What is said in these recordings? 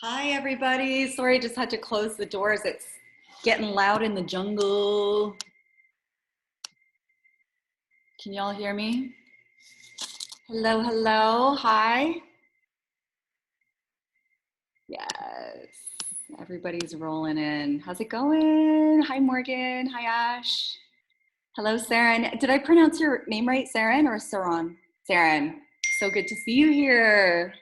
Hi, everybody. Sorry, just had to close the doors. It's getting loud in the jungle. Can y'all hear me? Hello, hello. Hi. Yes. Everybody's rolling in. How's it going? Hi, Morgan. Hi, Ash. Hello, Saren. Did I pronounce your name right, Saren or Saran? Saren. So good to see you here.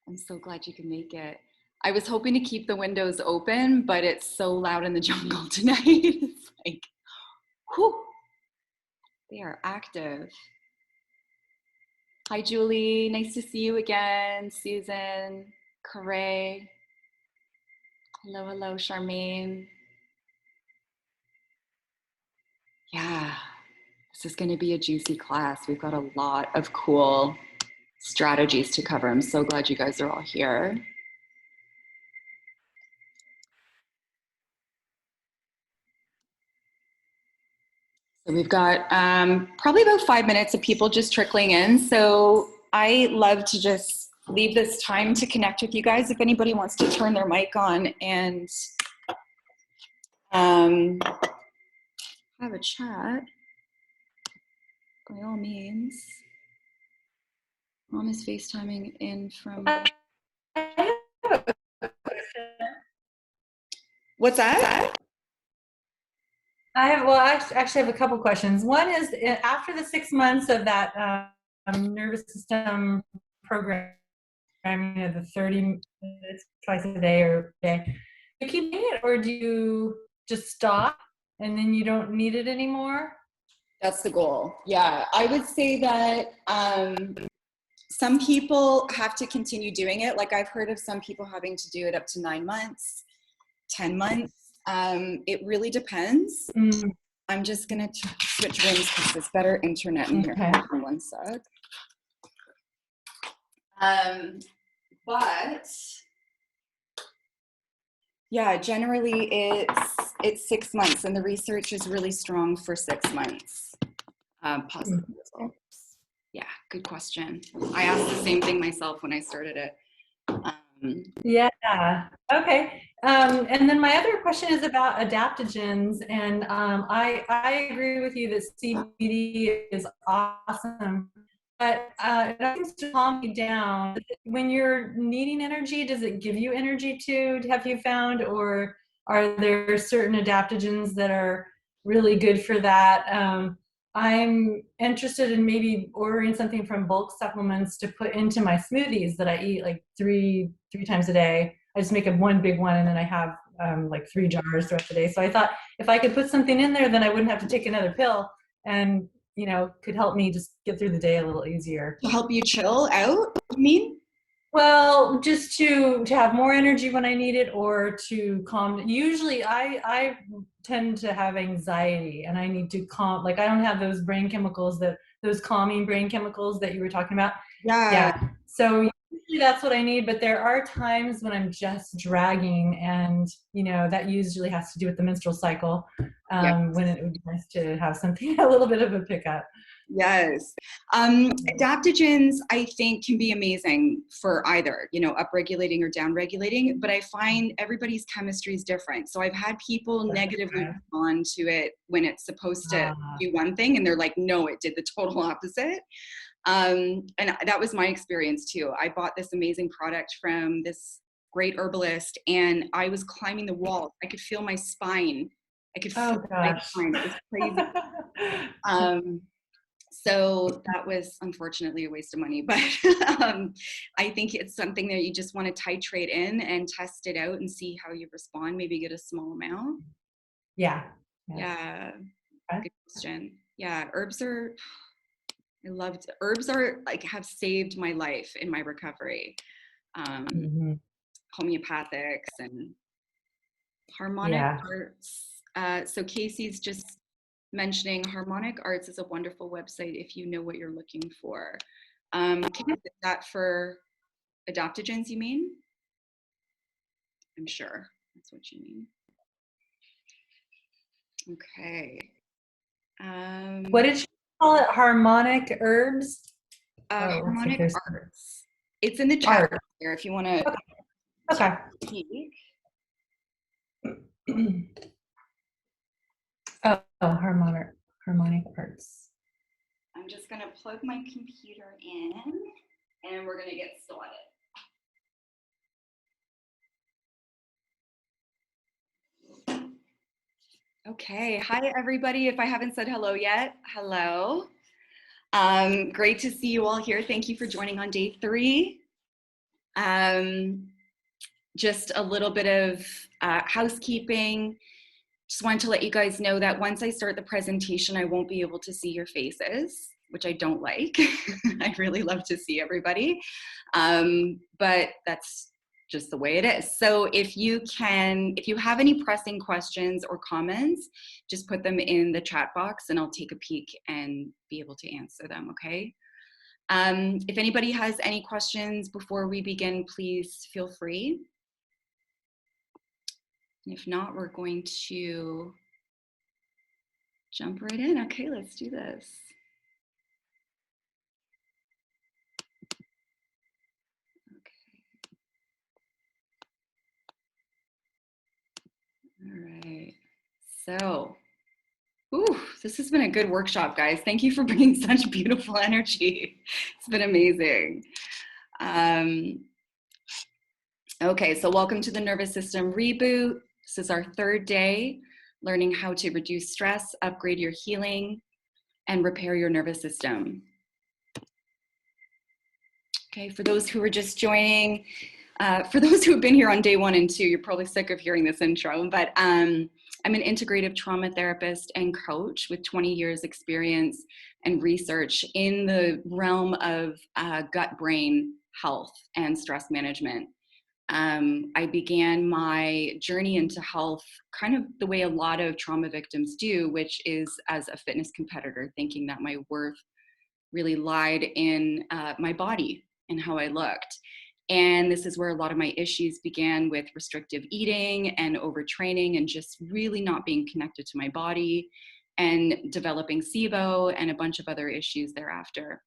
I'm so glad you can make it. I was hoping to keep the windows open, but it's so loud in the jungle tonight. It's like, whew, they are active. Hi, Julie. Nice to see you again. Susan, Corey. Hello, hello, Charmaine. Yeah, this is going to be a juicy class. We've got a lot of cool strategies to cover. I'm so glad you guys are all here. So we've got probably about 5 minutes of people just trickling in. So I love to just leave this time to connect with you guys. If anybody wants to turn their mic on and have a chat, by all means. Mom is FaceTiming in from. What's that? I actually have a couple questions. One is after the 6 months of that nervous system program, the 30 minutes twice a day or day, do you keep doing it or do you just stop and then you don't need it anymore? That's the goal. Yeah, I would say that some people have to continue doing it. Like I've heard of some people having to do it up to 9 months, 10 months. It really depends. I'm just gonna switch rooms because there's better internet in here. Okay. For 1 sec. But yeah, generally it's 6 months, and the research is really strong for 6 months. Positive results. Yeah, good question. I asked the same thing myself when I started it. Yeah. Okay. And then my other question is about adaptogens, and I agree with you that CBD is awesome, but it seems to calm me down. When you're needing energy, does it give you energy too? Have you found, or are there certain adaptogens that are really good for that? I'm interested in maybe ordering something from bulk supplements to put into my smoothies that I eat like three times a day. I just make one big one and then I have like 3 jars throughout the day. So I thought if I could put something in there, then I wouldn't have to take another pill, and could help me just get through the day a little easier. To help you chill out, you mean? Well, just to have more energy when I need it, or to calm. Usually I tend to have anxiety and I need to calm, like I don't have those brain chemicals, those calming brain chemicals that you were talking about. Yeah. Yeah. So usually that's what I need, but there are times when I'm just dragging, and that usually has to do with the menstrual cycle, Yeah. when it would be nice to have something a little bit of a pickup. Yes. Adaptogens, I think, can be amazing for either, upregulating or downregulating, but I find everybody's chemistry is different. So I've had people negatively respond to it when it's supposed to do one thing, and they're like, no, it did the total opposite. And that was my experience too. I bought this amazing product from this great herbalist, and I was climbing the wall. I could feel my spine. I could feel my spine. It was crazy. So that was unfortunately a waste of money, but I think it's something that you just want to titrate in and test it out and see how you respond. Maybe get a small amount. Yeah. Yeah. Good question. Yeah. Herbs are like have saved my life in my recovery. Homeopathics and harmonic arts. So Casey's just mentioning Harmonic Arts is a wonderful website if you know what you're looking for. Is that for adaptogens, you mean? I'm sure that's what you mean. Okay. What did you call it? Harmonic herbs? Harmonic Arts. It's in the chat Art. here if you want to Okay. peek. Oh, harmonic arts. I'm just going to plug my computer in and we're going to get started. Okay, hi everybody. If I haven't said hello yet, hello. Great to see you all here. Thank you for joining on day 3. Just a little bit of housekeeping. Just wanted to let you guys know that once I start the presentation, I won't be able to see your faces, which I don't like. I really love to see everybody, but that's just the way it is. So if you have any pressing questions or comments, just put them in the chat box and I'll take a peek and be able to answer them, okay? If anybody has any questions before we begin, please feel free. And if not, we're going to jump right in. Okay, let's do this. All right, so, this has been a good workshop, guys. Thank you for bringing such beautiful energy. It's been amazing. Okay, so welcome to the Nervous System Reboot. This is our 3rd day, learning how to reduce stress, upgrade your healing, and repair your nervous system. Okay, for those who are just joining, for those who have been here on day 1 and 2, you're probably sick of hearing this intro, but I'm an integrative trauma therapist and coach with 20 years experience and research in the realm of gut-brain health and stress management. I began my journey into health kind of the way a lot of trauma victims do, which is as a fitness competitor, thinking that my worth really lied in my body and how I looked. And this is where a lot of my issues began, with restrictive eating and overtraining and just really not being connected to my body, and developing SIBO and a bunch of other issues thereafter.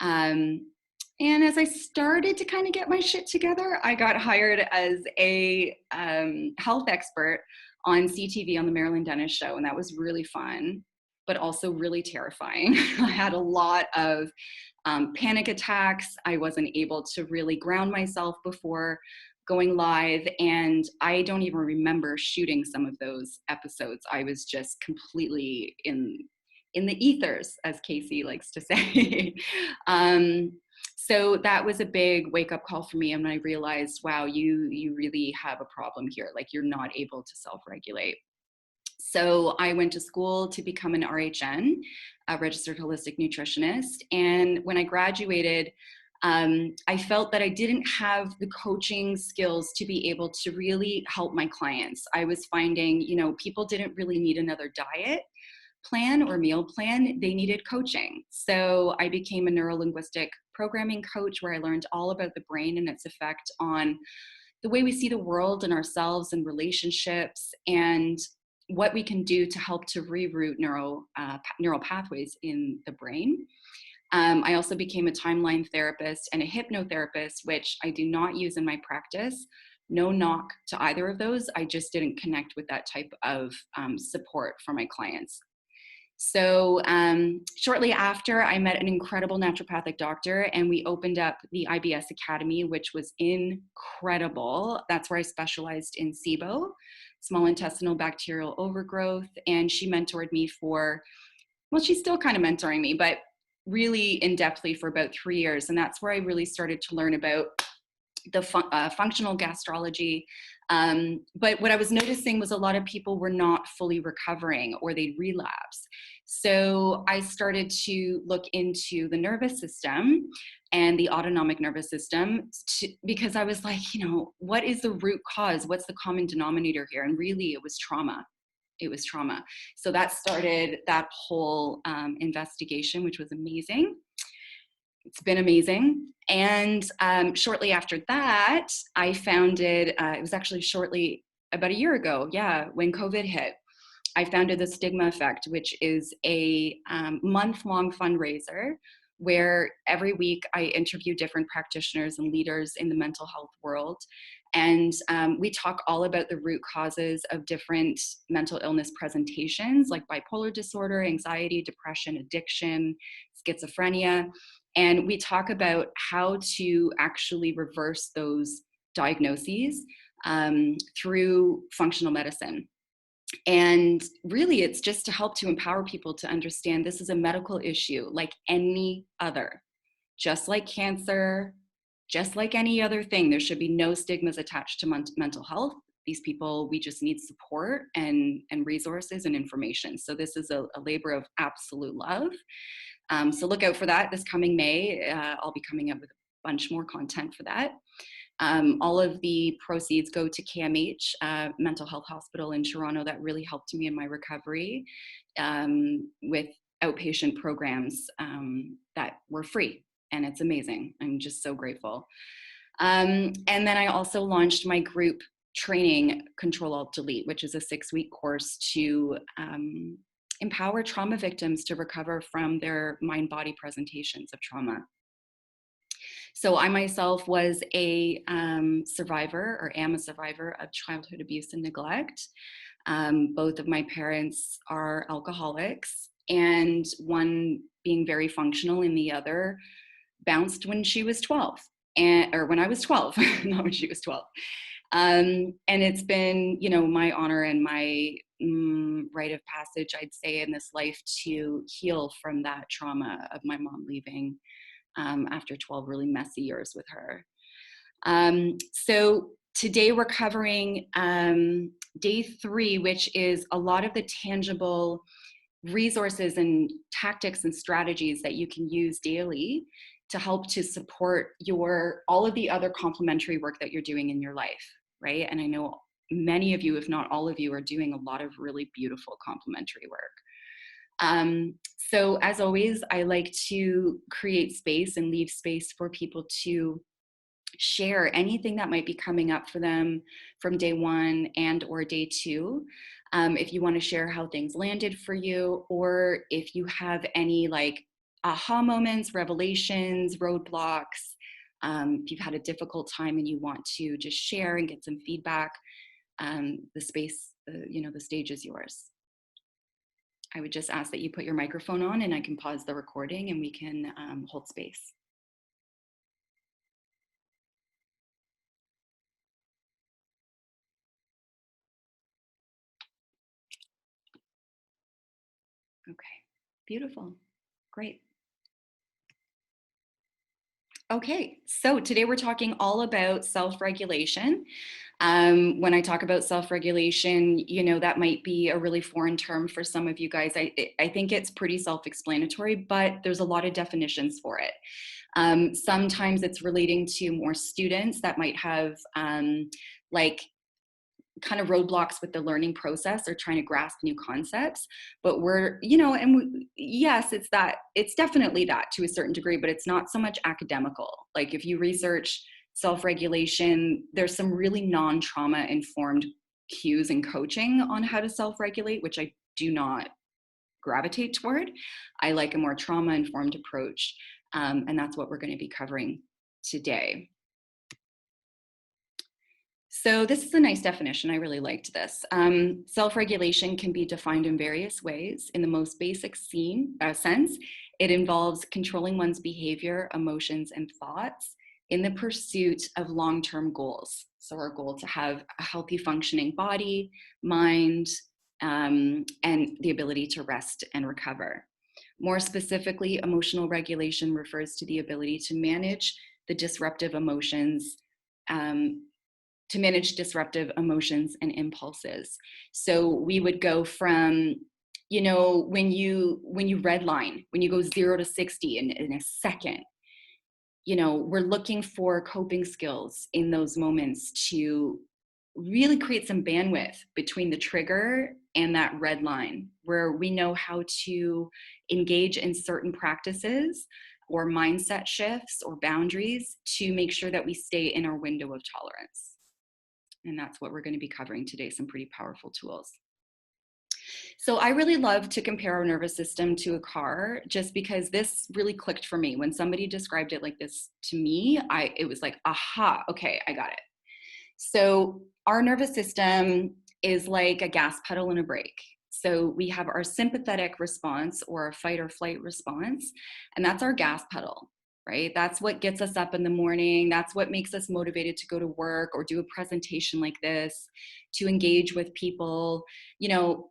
And as I started to kind of get my shit together, I got hired as a health expert on CTV on the Marilyn Dennis Show, and that was really fun, but also really terrifying. I had a lot of panic attacks. I wasn't able to really ground myself before going live, and I don't even remember shooting some of those episodes. I was just completely in the ethers, as Casey likes to say. So that was a big wake-up call for me, and I realized, wow, you really have a problem here. Like, you're not able to self-regulate. So I went to school to become an RHN, a registered holistic nutritionist. And when I graduated, I felt that I didn't have the coaching skills to be able to really help my clients. I was finding, people didn't really need another diet plan or meal plan, they needed coaching. So I became a neuro-linguistic programming coach, where I learned all about the brain and its effect on the way we see the world and ourselves and relationships, and what we can do to help to reroute neural pathways in the brain. I also became a timeline therapist and a hypnotherapist, which I do not use in my practice. No knock to either of those. I just didn't connect with that type of support for my clients. So shortly after, I met an incredible naturopathic doctor, and we opened up the IBS Academy, which was incredible. That's where I specialized in SIBO, small intestinal bacterial overgrowth. And she mentored me she's still kind of mentoring me, but really in-depthly for about 3 years. And that's where I really started to learn about the functional gastrology. But what I was noticing was a lot of people were not fully recovering, or they'd relapse. So I started to look into the nervous system and the autonomic nervous system, because I was like, what is the root cause? What's the common denominator here? And really, it was trauma. It was trauma. So that started that whole investigation, which was amazing. It's been amazing. And shortly after that, I founded, it was actually shortly, about a year ago, when COVID hit, I founded the Stigma Effect, which is a month-long fundraiser where every week I interview different practitioners and leaders in the mental health world. And we talk all about the root causes of different mental illness presentations like bipolar disorder, anxiety, depression, addiction, schizophrenia. And we talk about how to actually reverse those diagnoses through functional medicine. And really, it's just to help to empower people to understand this is a medical issue like any other, just like cancer, just like any other thing. There should be no stigmas attached to mental health. These people, we just need support and resources and information. So this is a labor of absolute love. So look out for that this coming May. I'll be coming up with a bunch more content for that. All of the proceeds go to KMH, Mental Health Hospital in Toronto, that really helped me in my recovery with outpatient programs that were free. And it's amazing. I'm just so grateful. And then I also launched my group training, Control Alt Delete, which is a 6-week course to empower trauma victims to recover from their mind-body presentations of trauma. So I myself was a survivor, or am a survivor, of childhood abuse and neglect. Both of my parents are alcoholics, and one being very functional and the other bounced when she was 12, or when I was 12, not when she was 12. And it's been, you know, my honor and my rite of passage, I'd say, in this life to heal from that trauma of my mom leaving after 12 really messy years with her. So today we're covering day 3, which is a lot of the tangible resources and tactics and strategies that you can use daily to help to support all of the other complementary work that you're doing in your life, right? And I know many of you, if not all of you, are doing a lot of really beautiful complementary work. So as always, I like to create space and leave space for people to share anything that might be coming up for them from day 1 and or day 2. If you want to share how things landed for you, or if you have any like aha moments, revelations, roadblocks, if you've had a difficult time and you want to just share and get some feedback, the stage is yours. I would just ask that you put your microphone on, and I can pause the recording and we can hold space. Okay, beautiful, great. Okay, so today we're talking all about self-regulation. When I talk about self-regulation, you know, that might be a really foreign term for some of you guys. I think it's pretty self-explanatory, but there's a lot of definitions for it. Sometimes it's relating to more students that might have like kind of roadblocks with the learning process or trying to grasp new concepts. But we're, you know, yes, it's definitely that to a certain degree, but it's not so much academical. Like if you research self-regulation, there's some really non-trauma informed cues and coaching on how to self-regulate, which I do not gravitate toward. I like a more trauma-informed approach, and that's what we're going to be covering today. So this is a nice definition. I really liked this. Self-regulation can be defined in various ways. In the most basic sense, it involves controlling one's behavior, emotions, and thoughts in the pursuit of long-term goals. So our goal to have a healthy functioning body, mind, and the ability to rest and recover. More specifically, emotional regulation refers to the ability to manage the disruptive emotions and impulses. So we would go from, you know, when you redline, when you go 0 to 60 in a second, you know, we're looking for coping skills in those moments to really create some bandwidth between the trigger and that red line, where we know how to engage in certain practices or mindset shifts or boundaries to make sure that we stay in our window of tolerance. And that's what we're going to be covering today, some pretty powerful tools. So I really love to compare our nervous system to a car just because this really clicked for me. When somebody described it like this to me, it was like, aha, okay, I got it. So our nervous system is like a gas pedal and a brake. So we have our sympathetic response or a fight or flight response, and that's our gas pedal, right? That's what gets us up in the morning. That's what makes us motivated to go to work or do a presentation like this, to engage with people. You know,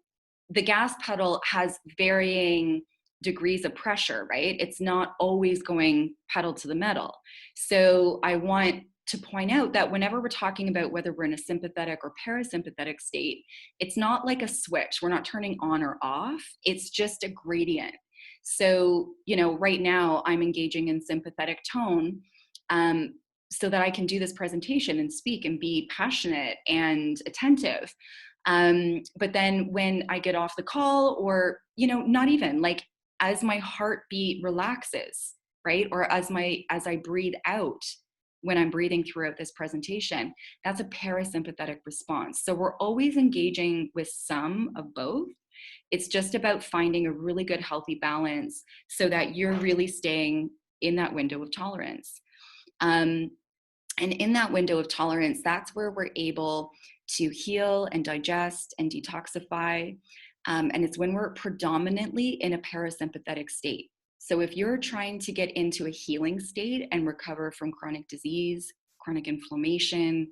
the gas pedal has varying degrees of pressure, right? It's not always going pedal to the metal. So I want to point out that whenever we're talking about whether we're in a sympathetic or parasympathetic state, it's not like a switch. We're not turning on or off. It's just a gradient. So, you know, right now I'm engaging in sympathetic tone, so that I can do this presentation and speak and be passionate and attentive. But then when I get off the call, or, you know, not even like, as my heartbeat relaxes, right? Or as I breathe out, when I'm breathing throughout this presentation, that's a parasympathetic response. So we're always engaging with some of both. It's just about finding a really good, healthy balance so that you're really staying in that window of tolerance. And in that window of tolerance, that's where we're able to heal and digest and detoxify. And it's when we're predominantly in a parasympathetic state. So if you're trying to get into a healing state and recover from chronic disease, chronic inflammation,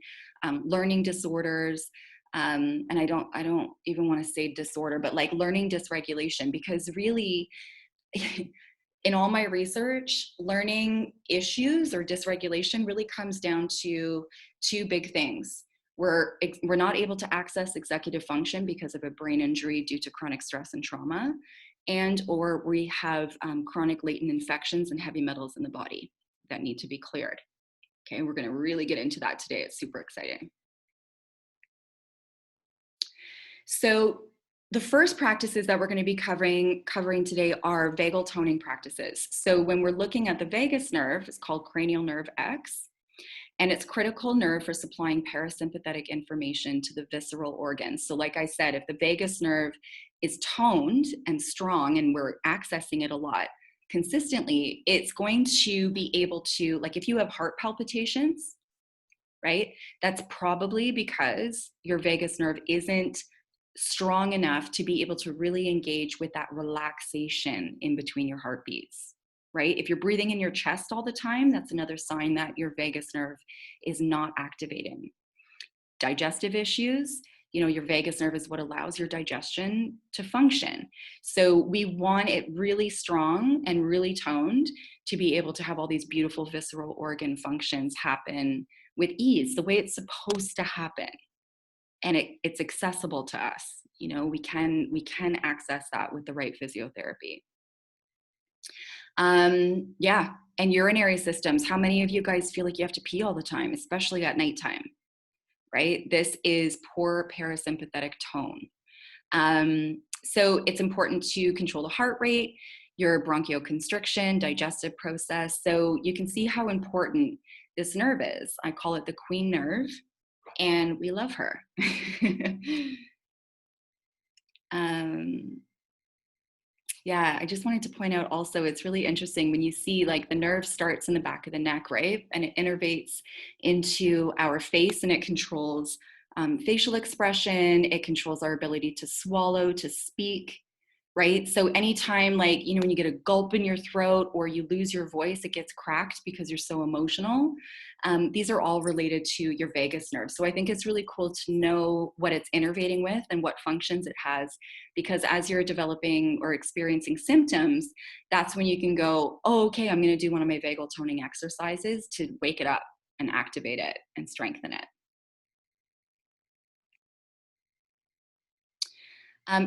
learning disorders, and I don't even want to say disorder, but like learning dysregulation, because really, in all my research, learning issues or dysregulation really comes down to two big things. We're not able to access executive function because of a brain injury due to chronic stress and trauma, and or we have chronic latent infections and heavy metals in the body that need to be cleared. Okay, we're going to really get into that today. It's super exciting. So the first practices that we're going to be covering today are vagal toning practices. So when we're looking at the vagus nerve, it's called cranial nerve X, and it's critical nerve for supplying parasympathetic information to the visceral organs. So like I said, if the vagus nerve is toned and strong and we're accessing it a lot consistently, it's going to be able to, like if you have heart palpitations, right? That's probably because your vagus nerve isn't strong enough to be able to really engage with that relaxation in between your heartbeats, right? If you're breathing in your chest all the time, that's another sign that your vagus nerve is not activating. Digestive issues, you know, your vagus nerve is what allows your digestion to function. So we want it really strong and really toned to be able to have all these beautiful visceral organ functions happen with ease, the way it's supposed to happen. And it's accessible to us. You know, we can access that with the right physiotherapy. Yeah, and urinary systems. How many of you guys feel like you have to pee all the time, especially at nighttime? Right? This is poor parasympathetic tone. So it's important to control the heart rate, your bronchoconstriction, digestive process. So you can see how important this nerve is. I call it the queen nerve, and we love her. Yeah, I just wanted to point out also, it's really interesting when you see like the nerve starts in the back of the neck, right? And it innervates into our face, and it controls facial expression. It controls our ability to swallow, to speak, right? So anytime, like, you know, when you get a gulp in your throat or you lose your voice, it gets cracked because you're so emotional. These are all related to your vagus nerve. So I think it's really cool to know what it's innervating with and what functions it has, because as you're developing or experiencing symptoms, that's when you can go, oh, okay, I'm going to do one of my vagal toning exercises to wake it up and activate it and strengthen it.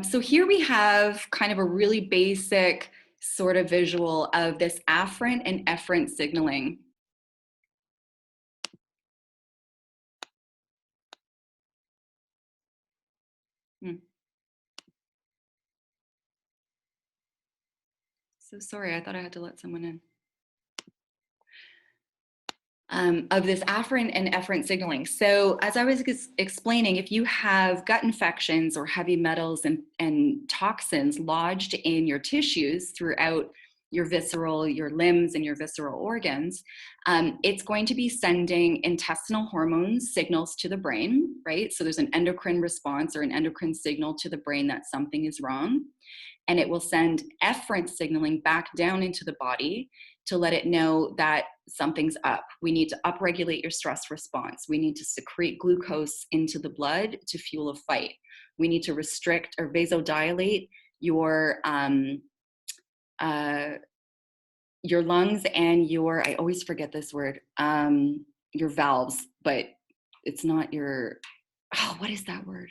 So here we have kind of a really basic sort of visual of this afferent and efferent signaling. So sorry, I thought I had to let someone in. Of this afferent and efferent signaling. So as I was explaining, if you have gut infections or heavy metals and toxins lodged in your tissues throughout your limbs and your visceral organs, it's going to be sending intestinal hormones signals to the brain, right? So there's an endocrine response or an endocrine signal to the brain that something is wrong. And it will send efferent signaling back down into the body to let it know that something's up. We need to upregulate your stress response. We need to secrete glucose into the blood to fuel a fight. We need to restrict or vasodilate your lungs and I always forget this word, your valves, but it's not your, what is that word?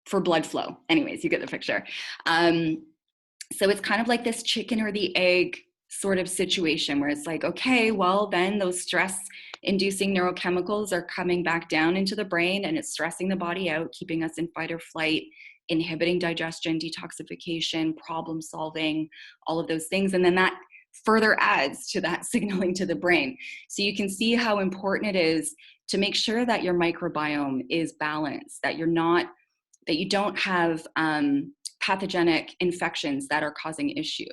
For blood flow. Anyways, you get the picture. So it's kind of like this chicken or the egg sort of situation where it's like, okay, well, then those stress inducing neurochemicals are coming back down into the brain and it's stressing the body out, keeping us in fight or flight, inhibiting digestion, detoxification, problem solving, all of those things. And then that further adds to that signaling to the brain. So you can see how important it is to make sure that your microbiome is balanced, that you don't have pathogenic infections that are causing issue,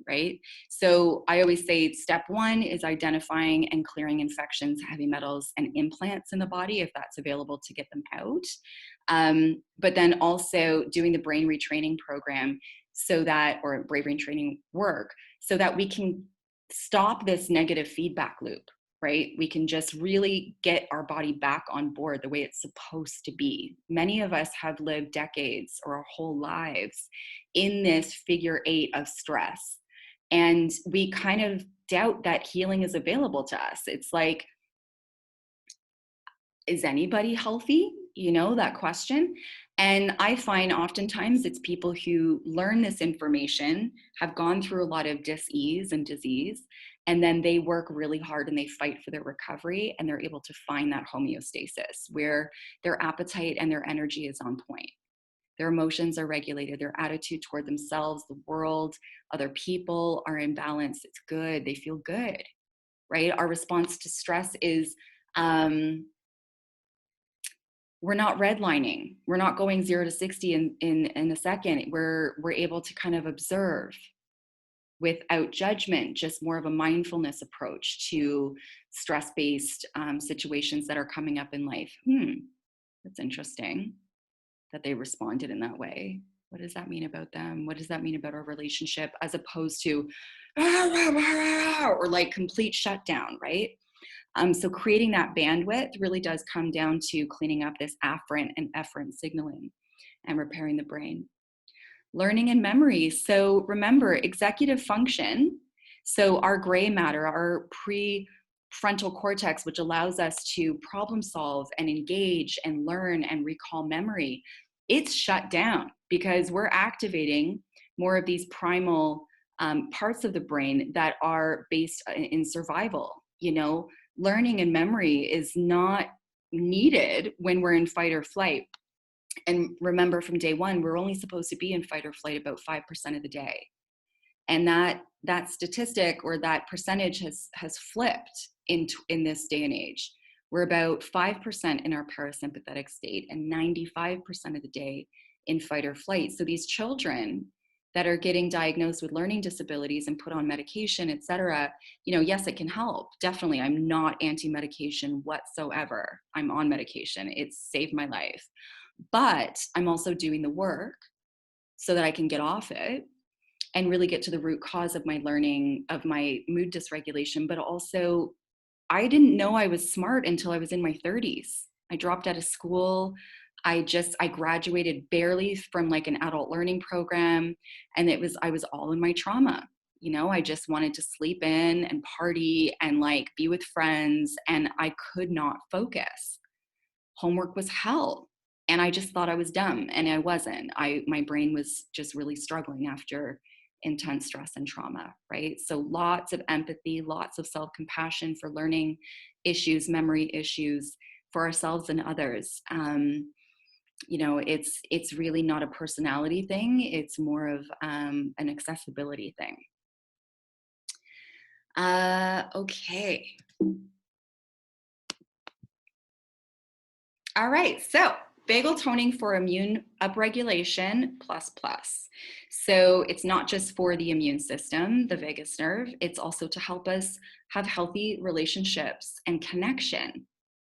right? So I always say step one is identifying and clearing infections, heavy metals, and implants in the body if that's available to get them out. But then also doing the brain retraining program or brain retraining work so that we can stop this negative feedback loop, right? We can just really get our body back on board the way it's supposed to be. Many of us have lived decades or our whole lives in this figure eight of stress. And we kind of doubt that healing is available to us. It's like, is anybody healthy? You know, that question. And I find oftentimes it's people who learn this information, have gone through a lot of dis-ease and disease, and then they work really hard and they fight for their recovery and they're able to find that homeostasis where their appetite and their energy is on point. Their emotions are regulated, their attitude toward themselves, the world, other people are in balance. It's good, they feel good, right? Our response to stress is, we're not redlining. We're not going 0 to 60 in a second. We're able to kind of observe without judgment, just more of a mindfulness approach to stress-based situations that are coming up in life. That's interesting that they responded in that way. What does that mean about them? What does that mean about our relationship, as opposed to or like complete shutdown, right? So creating that bandwidth really does come down to cleaning up this afferent and efferent signaling and repairing the brain. Learning and memory. So remember, executive function. So our gray matter, our prefrontal cortex, which allows us to problem solve and engage and learn and recall memory, it's shut down because we're activating more of these primal parts of the brain that are based in survival. You know, learning and memory is not needed when we're in fight or flight. And remember, from day one, we're only supposed to be in fight or flight about 5% of the day. And that statistic or that percentage has flipped in this day and age. We're about 5% in our parasympathetic state and 95% of the day in fight or flight. So these children that are getting diagnosed with learning disabilities and put on medication, et cetera, you know, yes, it can help. Definitely, I'm not anti-medication whatsoever. I'm on medication. It's saved my life. But I'm also doing the work so that I can get off it and really get to the root cause of my learning, of my mood dysregulation. But also, I didn't know I was smart until I was in my 30s. I dropped out of school. I graduated barely from like an adult learning program. And I was all in my trauma. You know, I just wanted to sleep in and party and like be with friends. And I could not focus. Homework was hell. And I just thought I was dumb, and I wasn't. My brain was just really struggling after intense stress and trauma, right? So lots of empathy, lots of self-compassion for learning issues, memory issues for ourselves and others. You know, it's really not a personality thing. It's more of an accessibility thing. Okay. All right, so vagal toning for immune upregulation plus plus. So it's not just for the immune system, the vagus nerve, it's also to help us have healthy relationships and connection,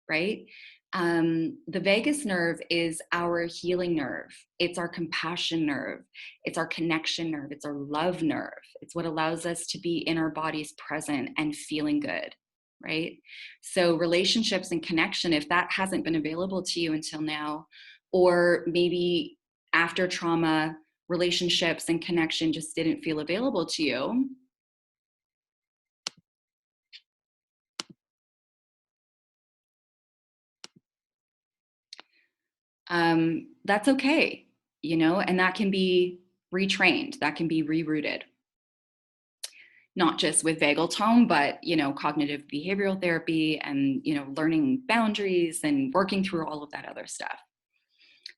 right? The vagus nerve is our healing nerve. It's our compassion nerve. It's our connection nerve. It's our love nerve. It's what allows us to be in our bodies present and feeling good, right? So relationships and connection, if that hasn't been available to you until now, or maybe after trauma, relationships and connection just didn't feel available to you, that's okay, you know, and that can be retrained, that can be rerouted, not just with vagal tone, but, you know, cognitive behavioral therapy and, you know, learning boundaries and working through all of that other stuff.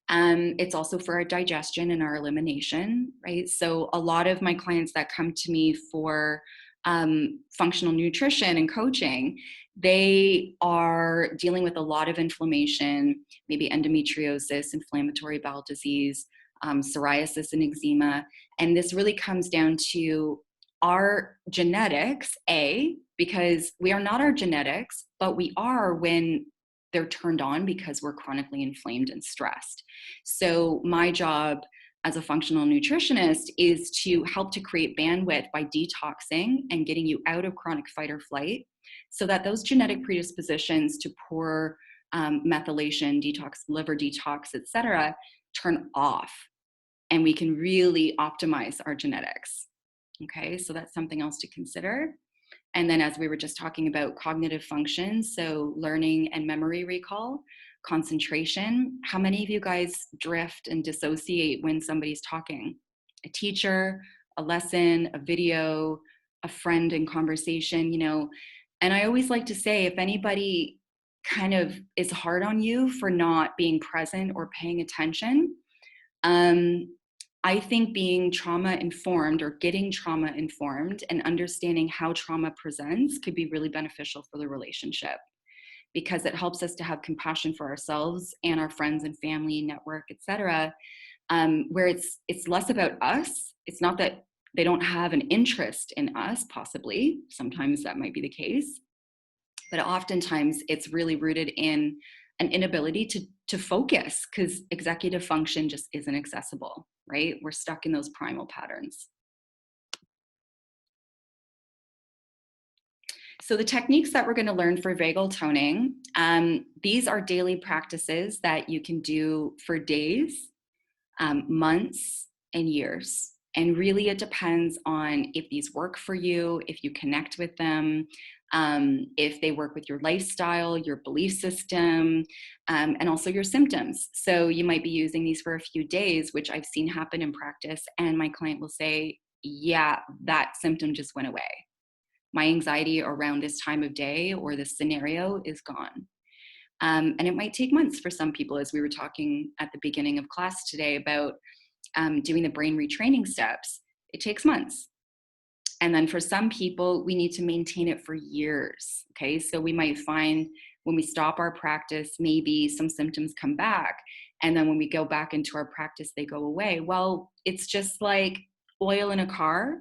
It's also for our digestion and our elimination, right? So a lot of my clients that come to me for functional nutrition and coaching, they are dealing with a lot of inflammation, maybe endometriosis, inflammatory bowel disease, psoriasis and eczema. And this really comes down to our genetics, because we are not our genetics, but we are when they're turned on because we're chronically inflamed and stressed. So my job as a functional nutritionist is to help to create bandwidth by detoxing and getting you out of chronic fight or flight so that those genetic predispositions to poor methylation, detox, liver detox, etc., turn off, and we can really optimize our genetics. Okay, so that's something else to consider. And then as we were just talking about cognitive functions, so learning and memory recall, concentration. How many of you guys drift and dissociate when somebody's talking? A teacher, a lesson, a video, a friend in conversation, you know. And I always like to say, if anybody kind of is hard on you for not being present or paying attention, I think being trauma informed or getting trauma informed and understanding how trauma presents could be really beneficial for the relationship, because it helps us to have compassion for ourselves and our friends and family, network, etc. Where it's less about us. It's not that they don't have an interest in us, possibly. Sometimes that might be the case. But oftentimes it's really rooted in an inability to focus because executive function just isn't accessible, right? We're stuck in those primal patterns. So the techniques that we're going to learn for vagal toning, these are daily practices that you can do for days, months, and years. And really it depends on if these work for you, if you connect with them, if they work with your lifestyle, your belief system, and also your symptoms. So you might be using these for a few days, which I've seen happen in practice, and my client will say, yeah, that symptom just went away. My anxiety around this time of day or this scenario is gone. And it might take months for some people, as we were talking at the beginning of class today about doing the brain retraining steps. It takes months. And then for some people, we need to maintain it for years. Okay, so we might find when we stop our practice, maybe some symptoms come back. And then when we go back into our practice, they go away. Well, it's just like oil in a car.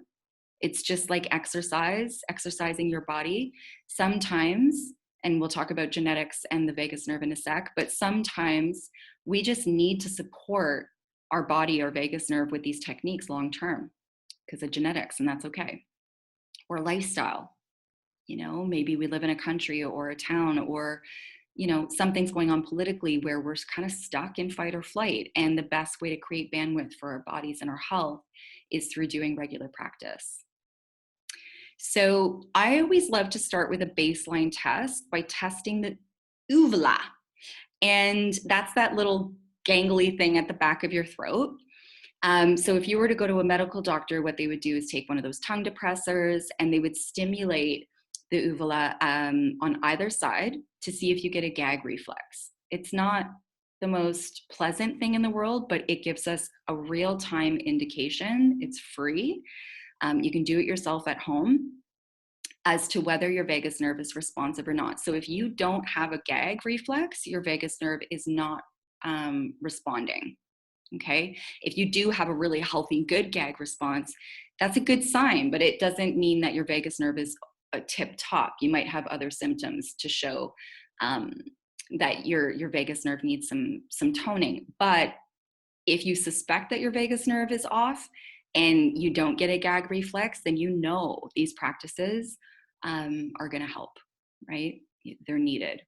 It's just like exercising your body. Sometimes, and we'll talk about genetics and the vagus nerve in a sec, but sometimes we just need to support our body or vagus nerve with these techniques long term because of genetics, and that's okay. Or lifestyle, you know, maybe we live in a country or a town, or you know, something's going on politically where we're kind of stuck in fight or flight, and the best way to create bandwidth for our bodies and our health is through doing regular practice. So I always love to start with a baseline test by testing the uvula, and that's that little gangly thing at the back of your throat. So if you were to go to a medical doctor, what they would do is take one of those tongue depressors and they would stimulate the uvula on either side to see if you get a gag reflex. It's not the most pleasant thing in the world, but it gives us a real-time indication. It's free. You can do it yourself at home. as to whether your vagus nerve is responsive or not. So if you don't have a gag reflex, your vagus nerve is not responding. Okay. If you do have a really healthy, good gag response, that's a good sign, but it doesn't mean that your vagus nerve is a tip top. You might have other symptoms to show that your vagus nerve needs some toning. But if you suspect that your vagus nerve is off and you don't get a gag reflex, then you know these practices are going to help, right? They're needed.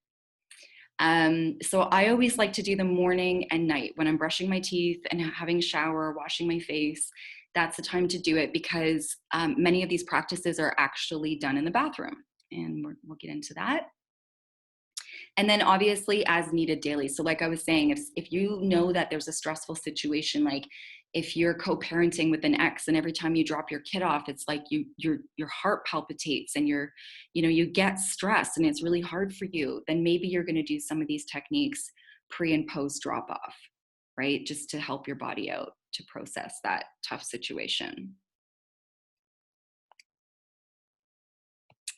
So I always like to do them morning and night when I'm brushing my teeth and having a shower, washing my face. That's the time to do it because many of these practices are actually done in the bathroom, and we'll get into that. And then obviously as needed daily. So like I was saying, if you know that there's a stressful situation, like if you're co-parenting with an ex and every time you drop your kid off, it's like your heart palpitates and you get stressed and it's really hard for you, then maybe you're going to do some of these techniques pre and post drop off, right? Just to help your body out to process that tough situation.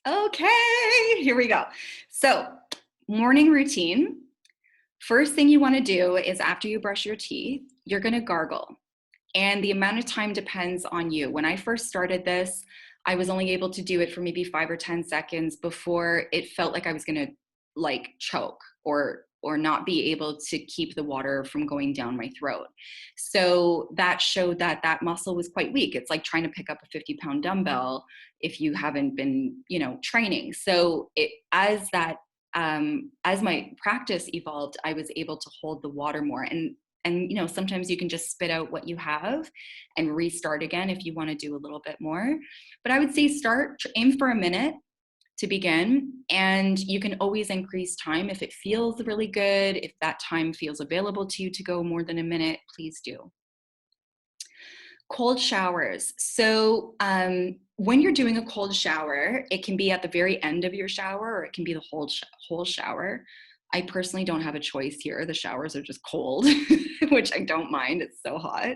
Okay, here we go. So morning routine. First thing you want to do is after you brush your teeth, you're going to gargle. And the amount of time depends on you. When I first started this, I was only able to do it for maybe 5 or 10 seconds before it felt like I was going to like choke or not be able to keep the water from going down my throat. So that showed that that muscle was quite weak. It's like trying to pick up a 50-pound dumbbell if you haven't been, training. So as my practice evolved, I was able to hold the water more. And sometimes you can just spit out what you have and restart again if you want to do a little bit more. But I would say aim for a minute to begin, and you can always increase time if it feels really good. If that time feels available to you to go more than a minute, please do. Cold showers. So when you're doing a cold shower, it can be at the very end of your shower or it can be the whole shower. I personally don't have a choice here. The showers are just cold, which I don't mind. It's so hot.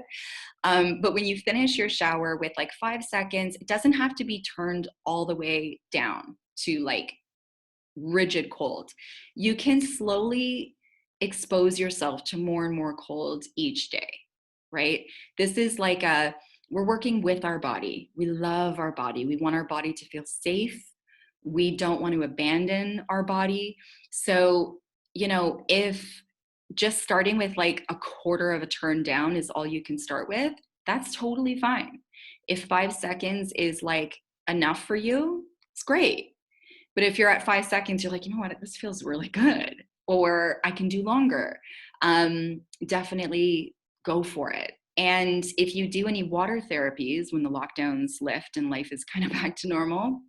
But when you finish your shower with like 5 seconds, it doesn't have to be turned all the way down to like rigid cold. You can slowly expose yourself to more and more cold each day, right? This is like we're working with our body. We love our body. We want our body to feel safe. We don't want to abandon our body. So, if just starting with like a quarter of a turn down is all you can start with, that's totally fine. If 5 seconds is like enough for you, it's great. But if you're at 5 seconds, you're like, you know what, this feels really good, or I can do longer, definitely go for it. And if you do any water therapies when the lockdowns lift and life is kind of back to normal,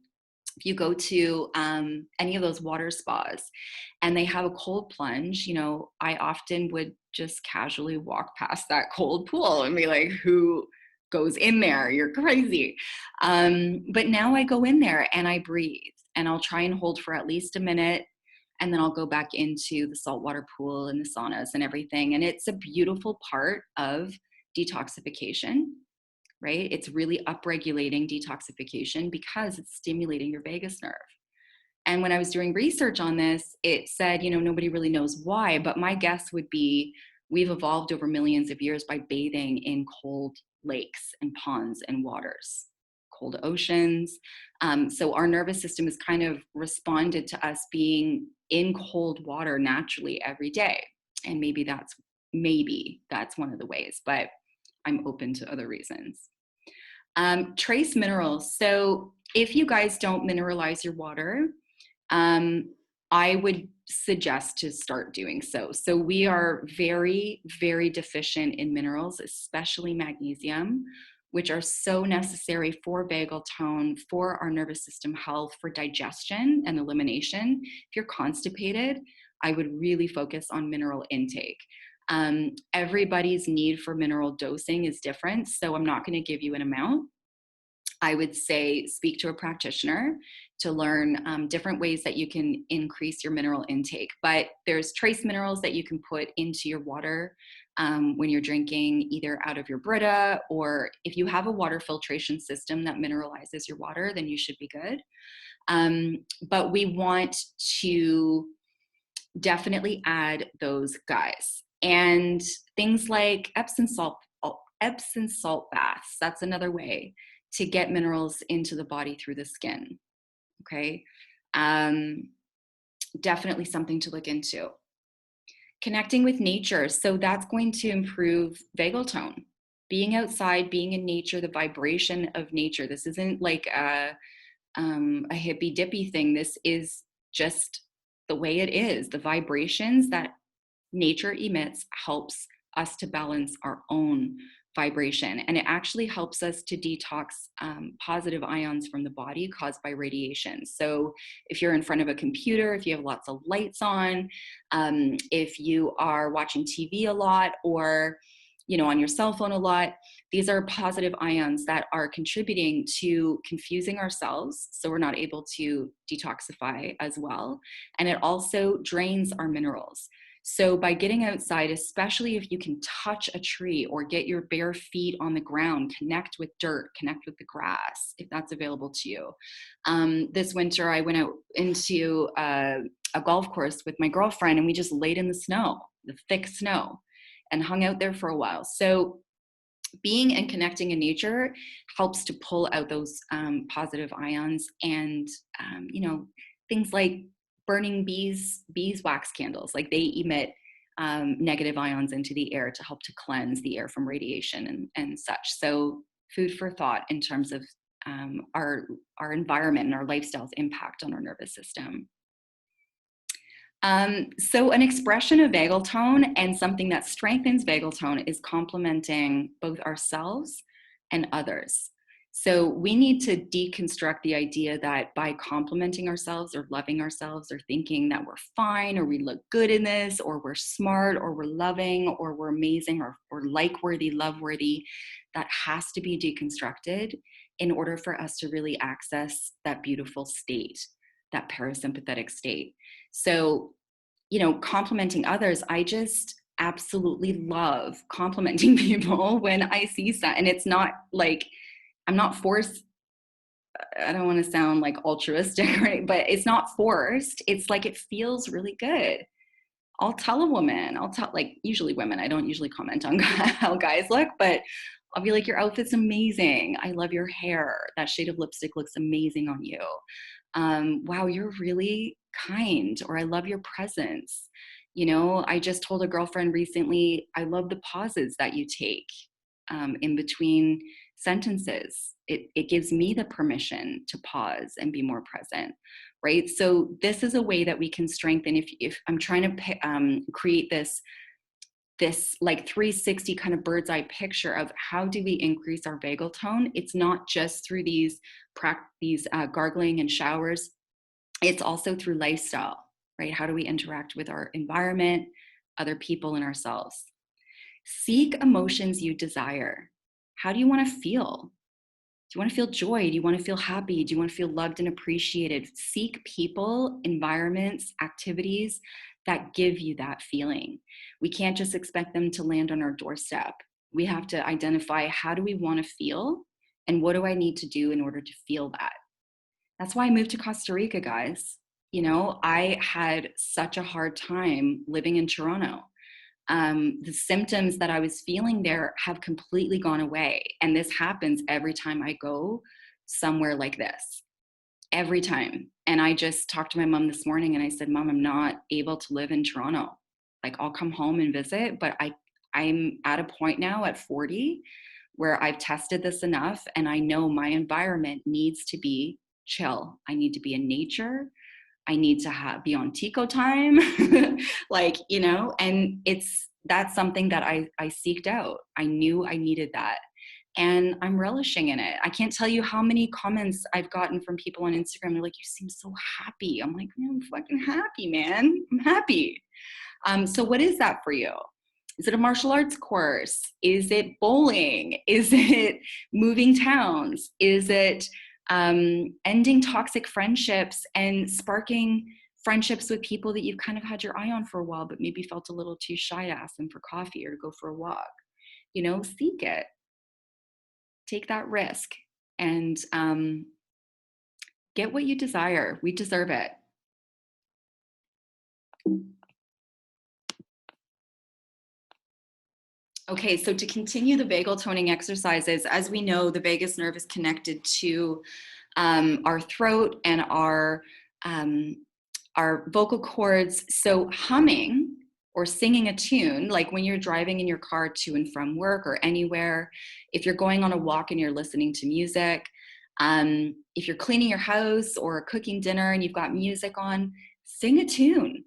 if you go to any of those water spas and they have a cold plunge, I often would just casually walk past that cold pool and be like, who goes in there? You're crazy. But now I go in there and I breathe and I'll try and hold for at least a minute. And then I'll go back into the saltwater pool and the saunas and everything. And it's a beautiful part of detoxification, right? It's really upregulating detoxification because it's stimulating your vagus nerve. And when I was doing research on this, it said, nobody really knows why, but my guess would be we've evolved over millions of years by bathing in cold lakes and ponds and waters, cold oceans. So our nervous system has kind of responded to us being in cold water naturally every day. And maybe that's one of the ways, but I'm open to other reasons. Trace minerals. So if you guys don't mineralize your water, I would suggest to start doing so. So we are very, very deficient in minerals, especially magnesium, which are so necessary for vagal tone, for our nervous system health, for digestion and elimination. If you're constipated, I would really focus on mineral intake. Everybody's need for mineral dosing is different, so I'm not going to give you an amount. I would say speak to a practitioner to learn different ways that you can increase your mineral intake. But there's trace minerals that you can put into your water when you're drinking, either out of your Brita, or if you have a water filtration system that mineralizes your water, then you should be good. But we want to definitely add those guys. And things like Epsom salt baths, that's another way to get minerals into the body through the skin. Okay. Definitely something to look into. Connecting with nature. So that's going to improve vagal tone. Being outside, being in nature, the vibration of nature. This isn't like a hippy dippy thing. This is just the way it is. The vibrations that nature emits helps us to balance our own vibration. And it actually helps us to detox positive ions from the body caused by radiation. So if you're in front of a computer, if you have lots of lights on, if you are watching TV a lot, or on your cell phone a lot, these are positive ions that are contributing to confusing ourselves, so we're not able to detoxify as well. And it also drains our minerals. So by getting outside, especially if you can touch a tree or get your bare feet on the ground, connect with dirt, connect with the grass, if that's available to you. This winter, I went out into a golf course with my girlfriend, and we just laid in the snow, the thick snow, and hung out there for a while. So being and connecting in nature helps to pull out those positive ions. And things like burning beeswax candles, like they emit negative ions into the air to help to cleanse the air from radiation and such. So food for thought in terms of our environment and our lifestyle's impact on our nervous system. So an expression of vagal tone and something that strengthens vagal tone is complementing both ourselves and others. So we need to deconstruct the idea that by complimenting ourselves or loving ourselves or thinking that we're fine or we look good in this or we're smart or we're loving or we're amazing or like-worthy, love-worthy, that has to be deconstructed in order for us to really access that beautiful state, that parasympathetic state. So, complimenting others, I just absolutely love complimenting people when I see that. And it's not like, I'm not forced. I don't want to sound like altruistic, right? But it's not forced. It's like, it feels really good. I'll tell a woman, like usually women, I don't usually comment on how guys look, but I'll be like, your outfit's amazing. I love your hair. That shade of lipstick looks amazing on you. Wow, you're really kind, or I love your presence. I just told a girlfriend recently, I love the pauses that you take in between sentences. It gives me the permission to pause and be more present, right? So this is a way that we can strengthen. If I'm trying to create this like 360 kind of bird's eye picture of how do we increase our vagal tone, it's not just through these gargling and showers. It's also through lifestyle, right? How do we interact with our environment, other people, and ourselves? Seek emotions you desire. How do you want to feel? Do you want to feel joy? Do you want to feel happy? Do you want to feel loved and appreciated? Seek people, environments, activities that give you that feeling. We can't just expect them to land on our doorstep. We have to identify, how do we want to feel, and what do I need to do in order to feel that? That's why I moved to Costa Rica, guys. I had such a hard time living in Toronto. The symptoms that I was feeling there have completely gone away. And this happens every time I go somewhere like this, every time. And I just talked to my mom this morning and I said, Mom, I'm not able to live in Toronto. Like, I'll come home and visit, but I'm at a point now at 40 where I've tested this enough and I know my environment needs to be chill. I need to be in nature. I need to be on Tico time, and that's something that I seeked out. I knew I needed that, and I'm relishing in it. I can't tell you how many comments I've gotten from people on Instagram. They're like, you seem so happy. I'm like, I'm fucking happy, man. I'm happy. So what is that for you? Is it a martial arts course? Is it bowling? Is it moving towns? Is it ending toxic friendships and sparking friendships with people that you've kind of had your eye on for a while, but maybe felt a little too shy to ask them for coffee or to go for a walk? Seek it. Take that risk and Get what you desire. We deserve it. Okay, so to continue the vagal toning exercises, as we know, the vagus nerve is connected to our throat and our vocal cords. So humming or singing a tune, like when you're driving in your car to and from work or anywhere, if you're going on a walk and you're listening to music, if you're cleaning your house or cooking dinner and you've got music on, sing a tune.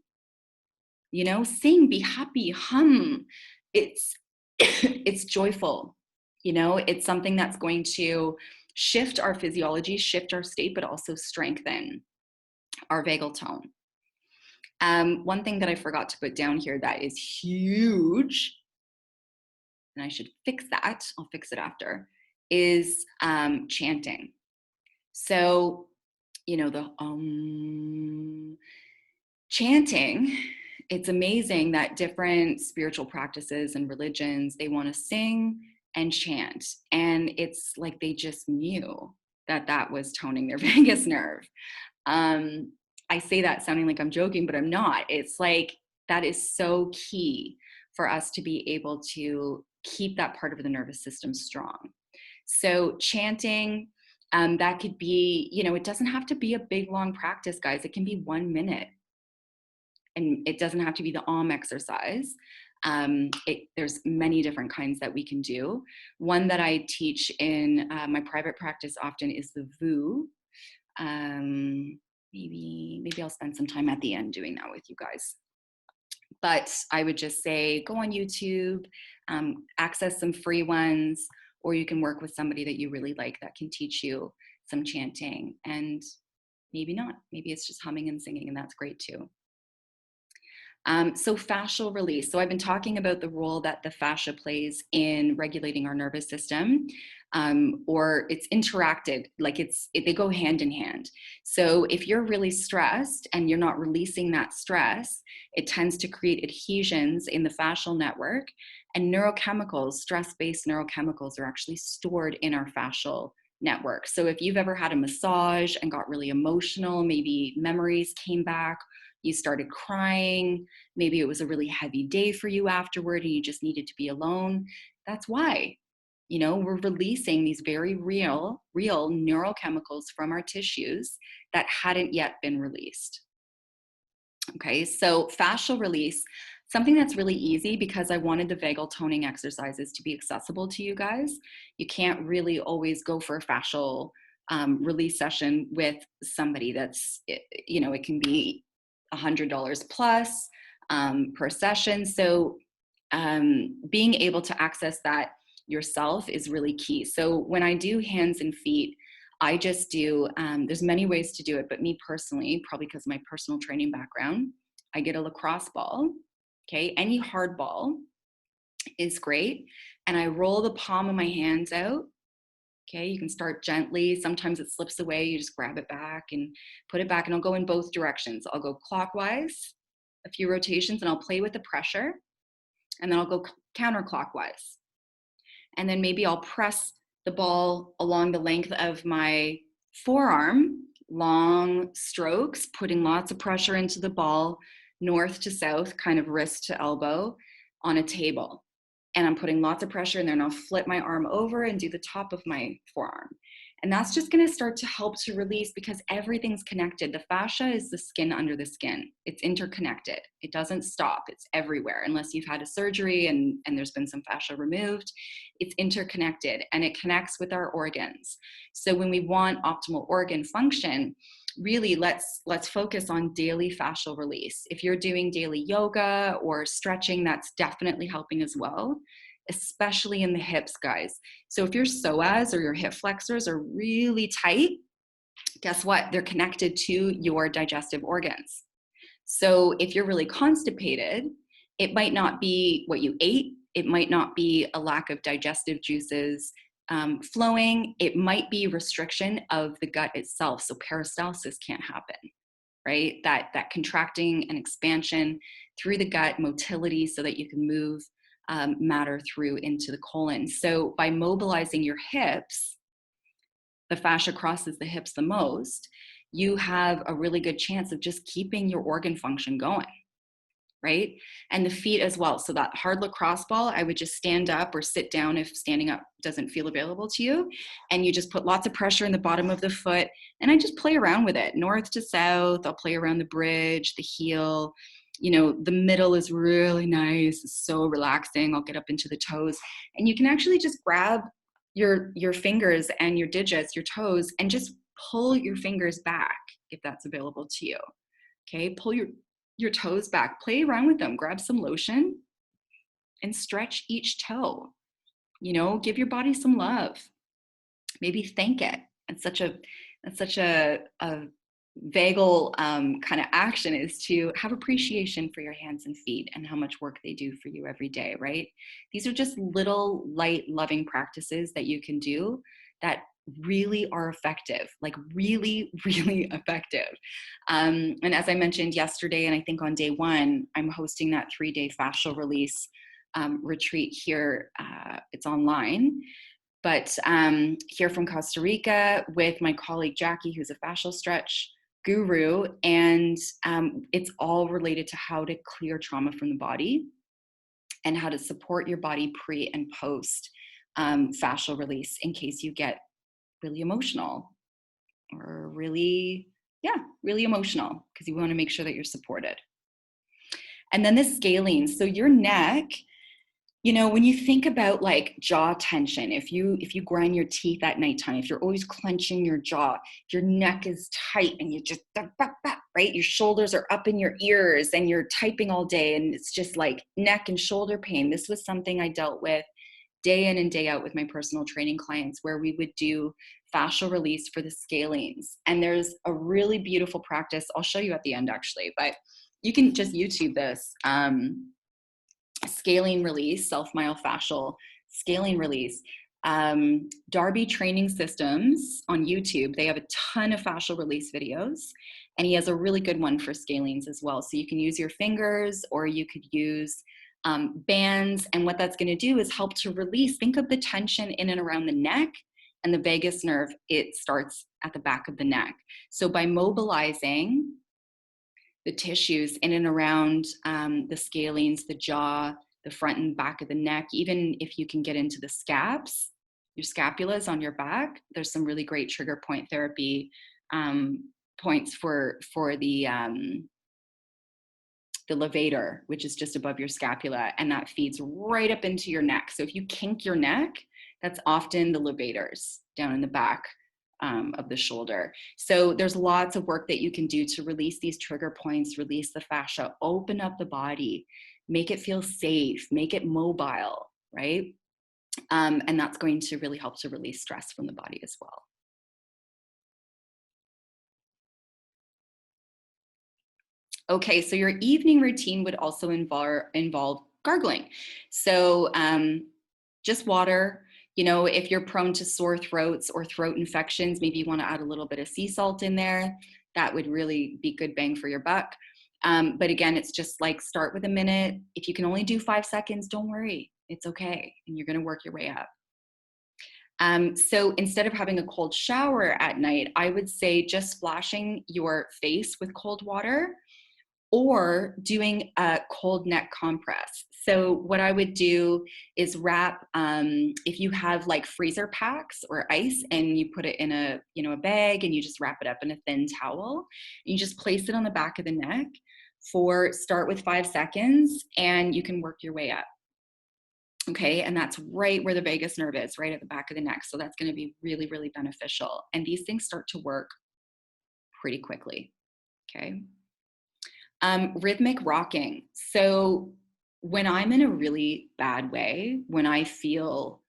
You know, sing, be happy, hum. It's it's joyful. You know, it's something that's going to shift our physiology, shift our state, but also strengthen our vagal tone. One thing that I forgot to put down here that is huge, and I should fix that, I'll fix it after, is chanting. So, you know, the chanting, it's amazing that different spiritual practices and religions, they want to sing and chant. And it's like they just knew that that was toning their vagus nerve. I say that sounding like I'm joking, but I'm not. It's like that is so key for us to be able to keep that part of the nervous system strong. So chanting, that could be, you know, it doesn't have to be a big, long practice, guys. It can be 1 minute. And it doesn't have to be the exercise. There's many different kinds that we can do. One that I teach in my private practice often is the VU. Maybe I'll spend some time at the end doing that with you guys. But I would just say, go on YouTube, access some free ones, or you can work with somebody that you really like that can teach you some chanting. And maybe not, maybe it's just humming and singing, and that's great too. So fascial release. So I've been talking about the role that the fascia plays in regulating our nervous system, or it's interacted, like they go hand in hand. So if you're really stressed and you're not releasing that stress, it tends to create adhesions in the fascial network, and neurochemicals, stress-based neurochemicals, are actually stored in our fascial network. So if you've ever had a massage and got really emotional, maybe memories came back, you started crying, maybe it was a really heavy day for you afterward and you just needed to be alone, that's why. You know, we're releasing these very real neurochemicals from our tissues that hadn't yet been released. Okay, so fascial release, something that's really easy because I wanted the vagal toning exercises to be accessible to you guys. You can't really always go for a fascial release session with somebody that's, you know, it can be $100 plus per session. So being able to access that yourself is really key. So when I do hands and feet, I just do, there's many ways to do it, but me personally, probably because of my personal training background, I get a lacrosse ball, okay? Any hard ball is great. And I roll the palm of my hands out. Okay, you can start gently. Sometimes it slips away. You just grab it back and put it back, and I'll go in both directions. I'll go clockwise, a few rotations, and I'll play with the pressure, and then I'll go counterclockwise. And then maybe I'll press the ball along the length of my forearm, long strokes, putting lots of pressure into the ball, north to south, kind of wrist to elbow on a table. And I'm putting lots of pressure, and then I'll flip my arm over and do the top of my forearm. And that's just going to start to help to release, because everything's connected. The fascia is the skin under the skin. It's interconnected. It doesn't stop. It's everywhere. Unless you've had a surgery and there's been some fascia removed, it's interconnected, and it connects with our organs. So when we want optimal organ function, really let's focus on daily fascial release. If you're doing daily yoga or stretching, that's definitely helping as well, especially in the hips, guys. So if your psoas or your hip flexors are really tight, guess what? They're connected to your digestive organs. So if you're really constipated, it might not be what you ate. It might not be a lack of digestive juices flowing. It might be restriction of the gut itself. So peristalsis can't happen, right? That contracting and expansion through the gut, motility, so that you can move matter through into the colon. So by mobilizing your hips, the fascia crosses the hips the most. you have a really good chance of just keeping your organ function going, right? And the feet as well. So that hard lacrosse ball, I would just stand up or sit down if standing up doesn't feel available to you. And you just put lots of pressure in the bottom of the foot. And I just play around with it, north to south. I'll play around the bridge, the heel. You know, the middle is really nice. It's so relaxing. I'll get up into the toes. And you can actually just grab your fingers and your digits, your toes, and just pull your fingers back if that's available to you. Okay, pull your toes back, play around with them, grab some lotion and stretch each toe. You know, give your body some love. Maybe thank it. It's such a vagal kind of action, is to have appreciation for your hands and feet and how much work they do for you every day, right? These are just little light, loving practices that you can do that really are effective, like really, really effective. And as I mentioned yesterday, and I think on day one, I'm hosting that 3-day fascial release retreat here. It's online. But here from Costa Rica with my colleague Jackie, who's a fascial stretch guru, and it's all related to how to clear trauma from the body and how to support your body pre and post fascial release in case you get really emotional or really emotional, because you want to make sure that you're supported. And then the scaling. So your neck, you know, when you think about like jaw tension, if you grind your teeth at nighttime, if you're always clenching your jaw, if your neck is tight and you just, right? Your shoulders are up in your ears and you're typing all day and it's just like neck and shoulder pain. This was something I dealt with day in and day out with my personal training clients, where we would do fascial release for the scalings. And there's a really beautiful practice. I'll show you at the end actually, but you can just YouTube this. Scaling release, self-myofascial scaling release. Darby Training Systems on YouTube, they have a ton of fascial release videos, and he has a really good one for scalings as well. So you can use your fingers or you could use bands, and what that's going to do is help to release. Think of the tension in and around the neck, and the vagus nerve, it starts at the back of the neck. So by mobilizing the tissues in and around the scalings, the jaw, the front and back of the neck, even if you can get into the scaps, your scapulas on your back, there's some really great trigger point therapy points for the levator, which is just above your scapula, and that feeds right up into your neck. So if you kink your neck, that's often the levators down in the back of the shoulder. So there's lots of work that you can do to release these trigger points, release the fascia, open up the body, make it feel safe, make it mobile, right? And that's going to really help to release stress from the body as well. Okay, so your evening routine would also involve gargling. So just water. You know, if you're prone to sore throats or throat infections, maybe you want to add a little bit of sea salt in there. That would really be good bang for your buck. But again, it's just like start with a minute. If you can only do 5 seconds, don't worry. It's okay. And you're going to work your way up. So instead of having a cold shower at night, I would say just splashing your face with cold water or doing a cold neck compress. So what I would do is wrap, if you have like freezer packs or ice and you put it in a bag and you just wrap it up in a thin towel, you just place it on the back of the neck start with 5 seconds and you can work your way up. Okay, and that's right where the vagus nerve is, right at the back of the neck. So that's going to be really, really beneficial. And these things start to work pretty quickly, okay? Rhythmic rocking. So when I'm in a really bad way, when I feel,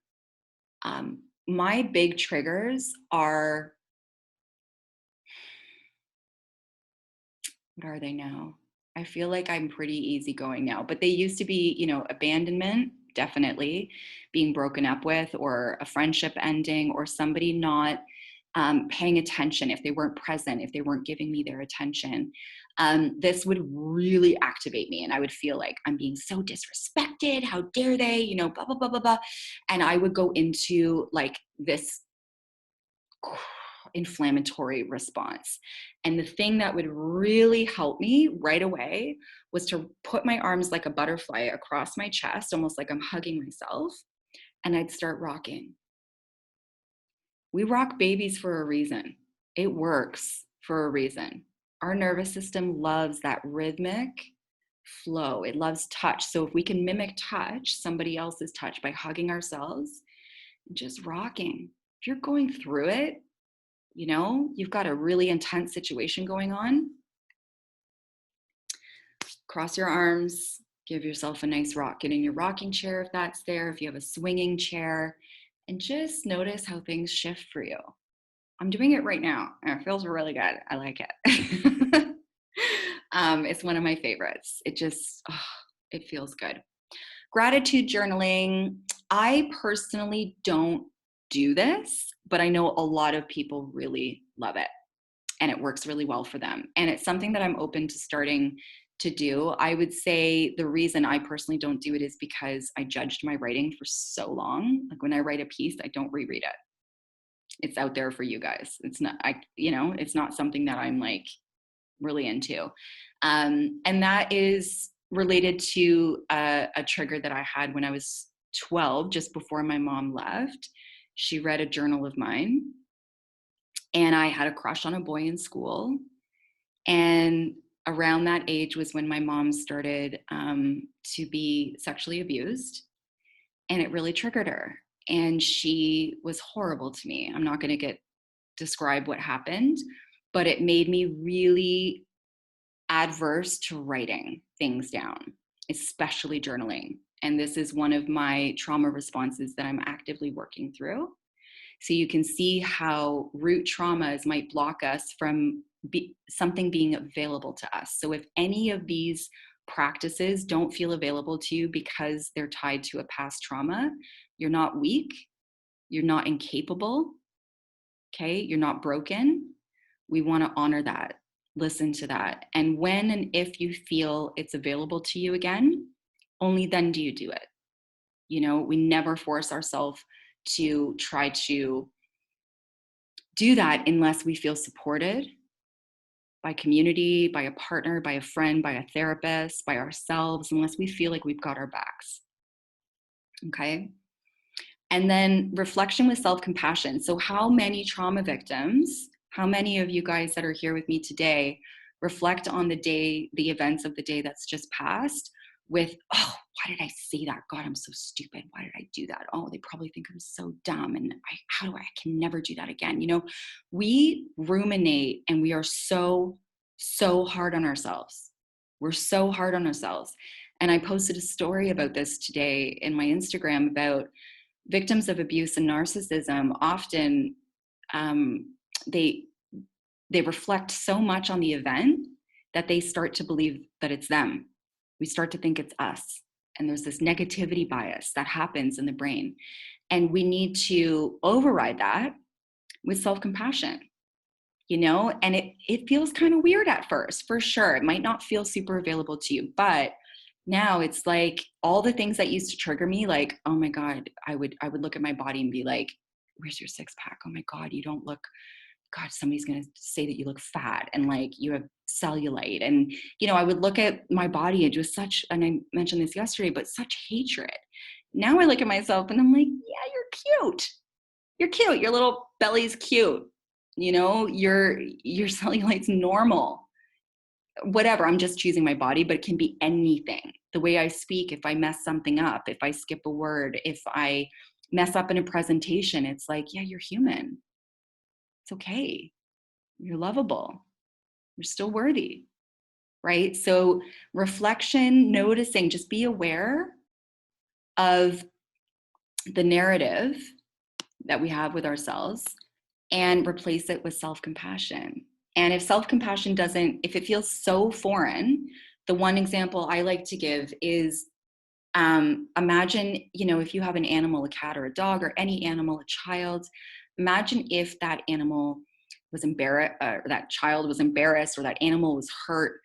my big triggers are, what are they now? I feel like I'm pretty easygoing now, but they used to be, abandonment, definitely, being broken up with, or a friendship ending, or somebody not paying attention, if they weren't present, if they weren't giving me their attention. This would really activate me, and I would feel like I'm being so disrespected. How dare they, blah, blah, blah, blah, blah. And I would go into like this inflammatory response. And the thing that would really help me right away was to put my arms like a butterfly across my chest, almost like I'm hugging myself, and I'd start rocking. We rock babies for a reason. It works for a reason. Our nervous system loves that rhythmic flow. It loves touch. So if we can mimic touch, somebody else's touch, by hugging ourselves and just rocking. If you're going through it, you know, you've got a really intense situation going on, cross your arms, give yourself a nice rock. Get in your rocking chair if that's there, if you have a swinging chair, and just notice how things shift for you. I'm doing it right now, and it feels really good. I like it. It's one of my favorites. It just, it feels good. Gratitude journaling. I personally don't do this, but I know a lot of people really love it, and it works really well for them. And it's something that I'm open to starting to do. I would say the reason I personally don't do it is because I judged my writing for so long. Like when I write a piece, I don't reread it. It's out there for you guys. It's not, it's not something that I'm like really into. And that is related to a trigger that I had when I was 12, just before my mom left. She read a journal of mine, and I had a crush on a boy in school. And around that age was when my mom started to be sexually abused, and it really triggered her. And she was horrible to me. I'm not going to describe what happened, but it made me really adverse to writing things down, especially journaling. And this is one of my trauma responses that I'm actively working through. So you can see how root traumas might block us from something being available to us. So if any of these practices don't feel available to you because they're tied to a past trauma, you're not weak, you're not incapable, okay? You're not broken. We want to honor that, listen to that. And when and if you feel it's available to you again, only then do you do it. You know, we never force ourselves to try to do that unless we feel supported by community, by a partner, by a friend, by a therapist, by ourselves, unless we feel like we've got our backs. Okay? And then reflection with self-compassion. So how many trauma victims, how many of you guys that are here with me today reflect on the day, the events of the day that's just passed with, oh, why did I say that? God, I'm so stupid. Why did I do that? Oh, they probably think I'm so dumb. And I can never do that again. You know, we ruminate, and we are so hard on ourselves. We're so hard on ourselves. And I posted a story about this today in my Instagram about victims of abuse and narcissism. Often they reflect so much on the event that they start to believe that it's them. We start to think it's us. And there's this negativity bias that happens in the brain. And we need to override that with self-compassion, you know? And it feels kind of weird at first, for sure. It might not feel super available to you, but now it's like all the things that used to trigger me, like, oh my God, I would look at my body and be like, where's your six pack? Oh my God, you don't look, God, somebody's going to say that you look fat and like you have cellulite. And, you know, I would look at my body and just and I mentioned this yesterday, but such hatred. Now I look at myself and I'm like, yeah, you're cute. You're cute. Your little belly's cute. You know, your cellulite's normal. Whatever, I'm just choosing my body, but it can be anything. The way I speak, if I mess something up, if I skip a word, if I mess up in a presentation, it's like, yeah, you're human. It's okay. You're lovable. You're still worthy, right? So reflection, noticing, just be aware of the narrative that we have with ourselves and replace it with self-compassion. And if self-compassion if it feels so foreign, the one example I like to give is imagine, you know, if you have an animal, a cat or a dog or any animal, a child, imagine if that animal was embarrassed, or that child was embarrassed, or that animal was hurt.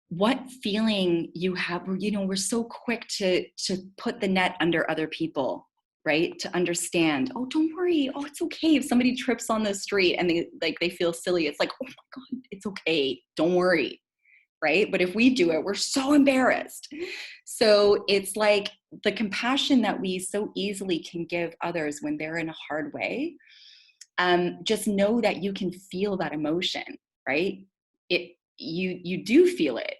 What feeling you have, you know, we're so quick to put the net under other people, right? To understand, oh, don't worry. Oh, it's okay. If somebody trips on the street and they feel silly, it's like, oh my God, it's okay. Don't worry. Right? But if we do it, we're so embarrassed. So it's like the compassion that we so easily can give others when they're in a hard way. Just know that you can feel that emotion, right? You do feel it,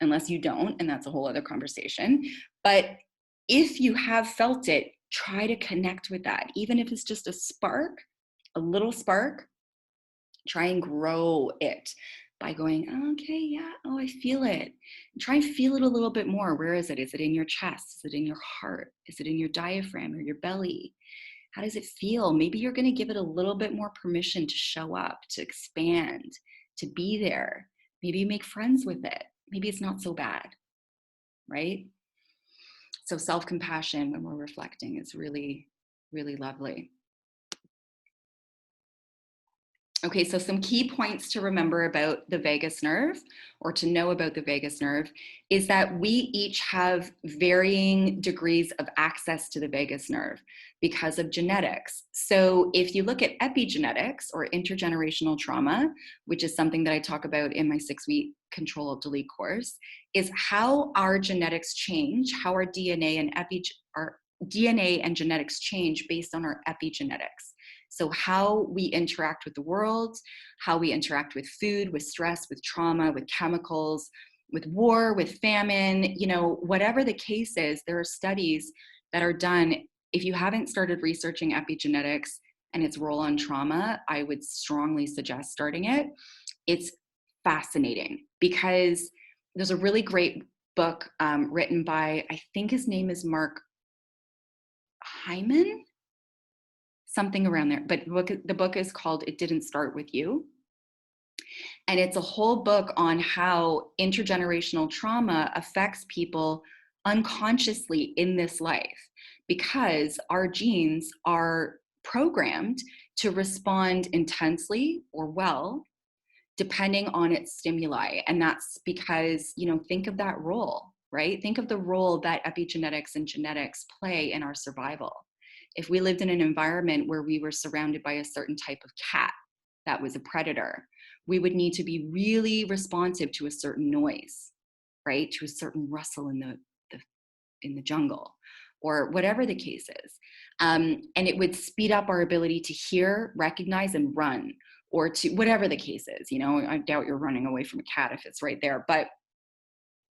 unless you don't, and that's a whole other conversation. But if you have felt it, try to connect with that, even if it's just a spark, a little spark. Try and grow it by going, oh, okay, yeah, oh, I feel it. Try and feel it a little bit more. Where is it? Is it in your chest? Is it in your heart? Is it in your diaphragm or your belly? How does it feel? Maybe you're going to give it a little bit more permission to show up, to expand, to be there. Maybe you make friends with it. Maybe it's not so bad, right? So self-compassion when we're reflecting is really, really lovely. Okay, so some key points to remember about the vagus nerve, or to know about the vagus nerve, is that we each have varying degrees of access to the vagus nerve because of genetics. So if you look at epigenetics or intergenerational trauma, which is something that I talk about in my 6-week Control Alt Delete course, is how our genetics change, how our DNA and genetics change based on our epigenetics. So how we interact with the world, how we interact with food, with stress, with trauma, with chemicals, with war, with famine, whatever the case is, there are studies that are done. If you haven't started researching epigenetics and its role on trauma, I would strongly suggest starting it. It's fascinating because there's a really great book written by, I think his name is Mark Hyman, something around there. But the book is called It Didn't Start With You. And it's a whole book on how intergenerational trauma affects people unconsciously in this life, because our genes are programmed to respond intensely or well, depending on its stimuli. And that's because, think of that role, right? Think of the role that epigenetics and genetics play in our survival. If we lived in an environment where we were surrounded by a certain type of cat that was a predator, we would need to be really responsive to a certain noise, right? To a certain rustle in the jungle, or whatever the case is. And it would speed up our ability to hear, recognize, and run, or to whatever the case is. I doubt you're running away from a cat if it's right there, but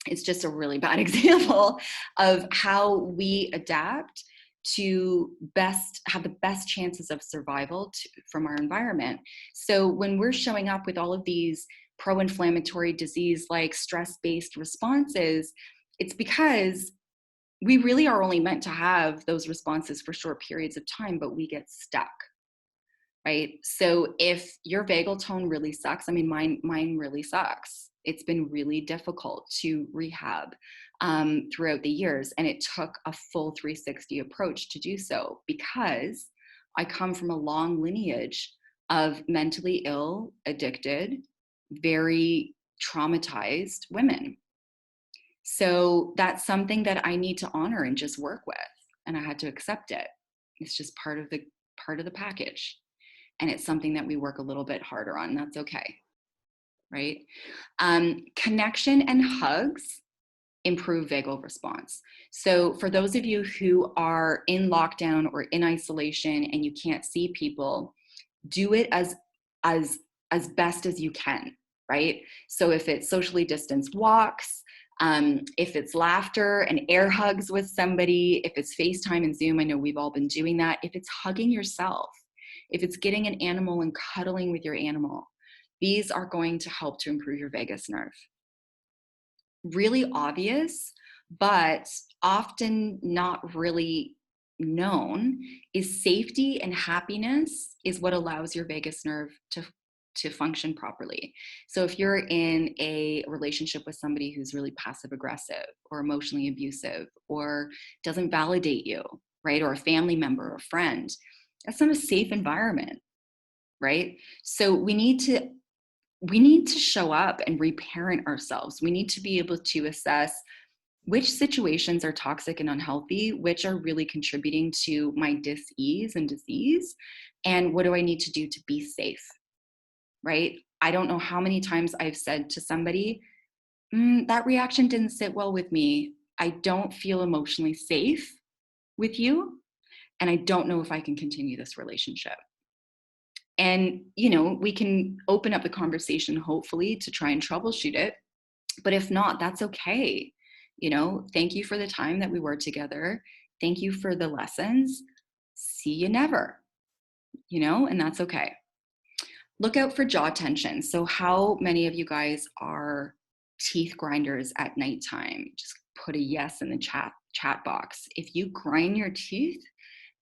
it's just a really bad example of how we adapt to have the best chances of survival from our environment. So when we're showing up with all of these pro-inflammatory disease like stress-based responses, it's because we really are only meant to have those responses for short periods of time, but we get stuck, right? So if your vagal tone really sucks, mine really sucks. It's been really difficult to rehab throughout the years. And it took a full 360 approach to do so, because I come from a long lineage of mentally ill, addicted, very traumatized women. So that's something that I need to honor and just work with. And I had to accept it. It's just part of the package. And it's something that we work a little bit harder on. That's okay, right? Connection and hugs improve vagal response. So for those of you who are in lockdown or in isolation and you can't see people, do it as best as you can, right? So if it's socially distanced walks, if it's laughter and air hugs with somebody, if it's FaceTime and Zoom, I know we've all been doing that. If it's hugging yourself, if it's getting an animal and cuddling with your animal, these are going to help to improve your vagus nerve. Really obvious, but often not really known, is safety and happiness is what allows your vagus nerve to function properly. So if you're in a relationship with somebody who's really passive aggressive or emotionally abusive or doesn't validate you, right? Or a family member or friend, that's not a safe environment, right? So we need to show up and reparent ourselves. We need to be able to assess which situations are toxic and unhealthy, which are really contributing to my dis-ease and disease, and what do I need to do to be safe, right? I don't know how many times I've said to somebody, that reaction didn't sit well with me. I don't feel emotionally safe with you, and I don't know if I can continue this relationship. And, we can open up the conversation, hopefully, to try and troubleshoot it. But if not, that's okay. Thank you for the time that we were together. Thank you for the lessons. See you never, and that's okay. Look out for jaw tension. So how many of you guys are teeth grinders at nighttime? Just put a yes in the chat box. If you grind your teeth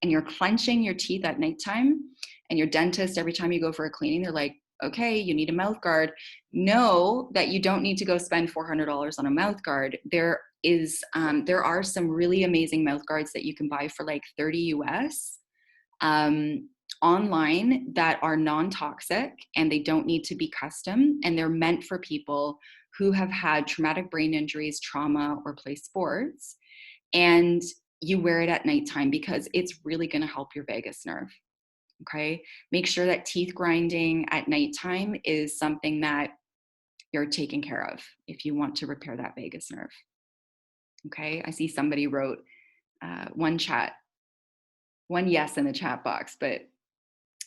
and you're clenching your teeth at nighttime, and your dentist, every time you go for a cleaning, they're like, okay, you need a mouth guard. Know that you don't need to go spend $400 on a mouth guard. There are some really amazing mouth guards that you can buy for like 30 US online that are non-toxic, and they don't need to be custom, and they're meant for people who have had traumatic brain injuries, trauma, or play sports. And you wear it at nighttime because it's really going to help your vagus nerve. Okay. Make sure that teeth grinding at nighttime is something that you're taking care of if you want to repair that vagus nerve. Okay. I see somebody wrote one yes in the chat box, but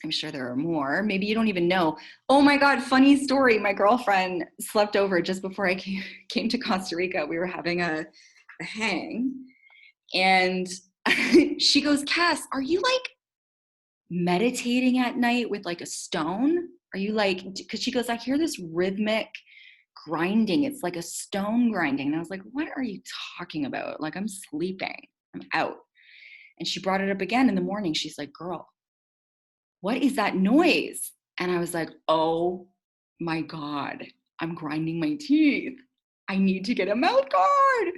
I'm sure there are more. Maybe you don't even know. Oh my God, funny story. My girlfriend slept over just before I came to Costa Rica. We were having a hang, and she goes, Cass, are you like meditating at night with like a stone? Are you like, because she goes, I hear this rhythmic grinding. It's like a stone grinding. And I was like, what are you talking about? Like, I'm sleeping, I'm out. And she brought it up again in the morning. She's like, girl, what is that noise? And I was like, oh my God, I'm grinding my teeth. I need to get a mouth guard.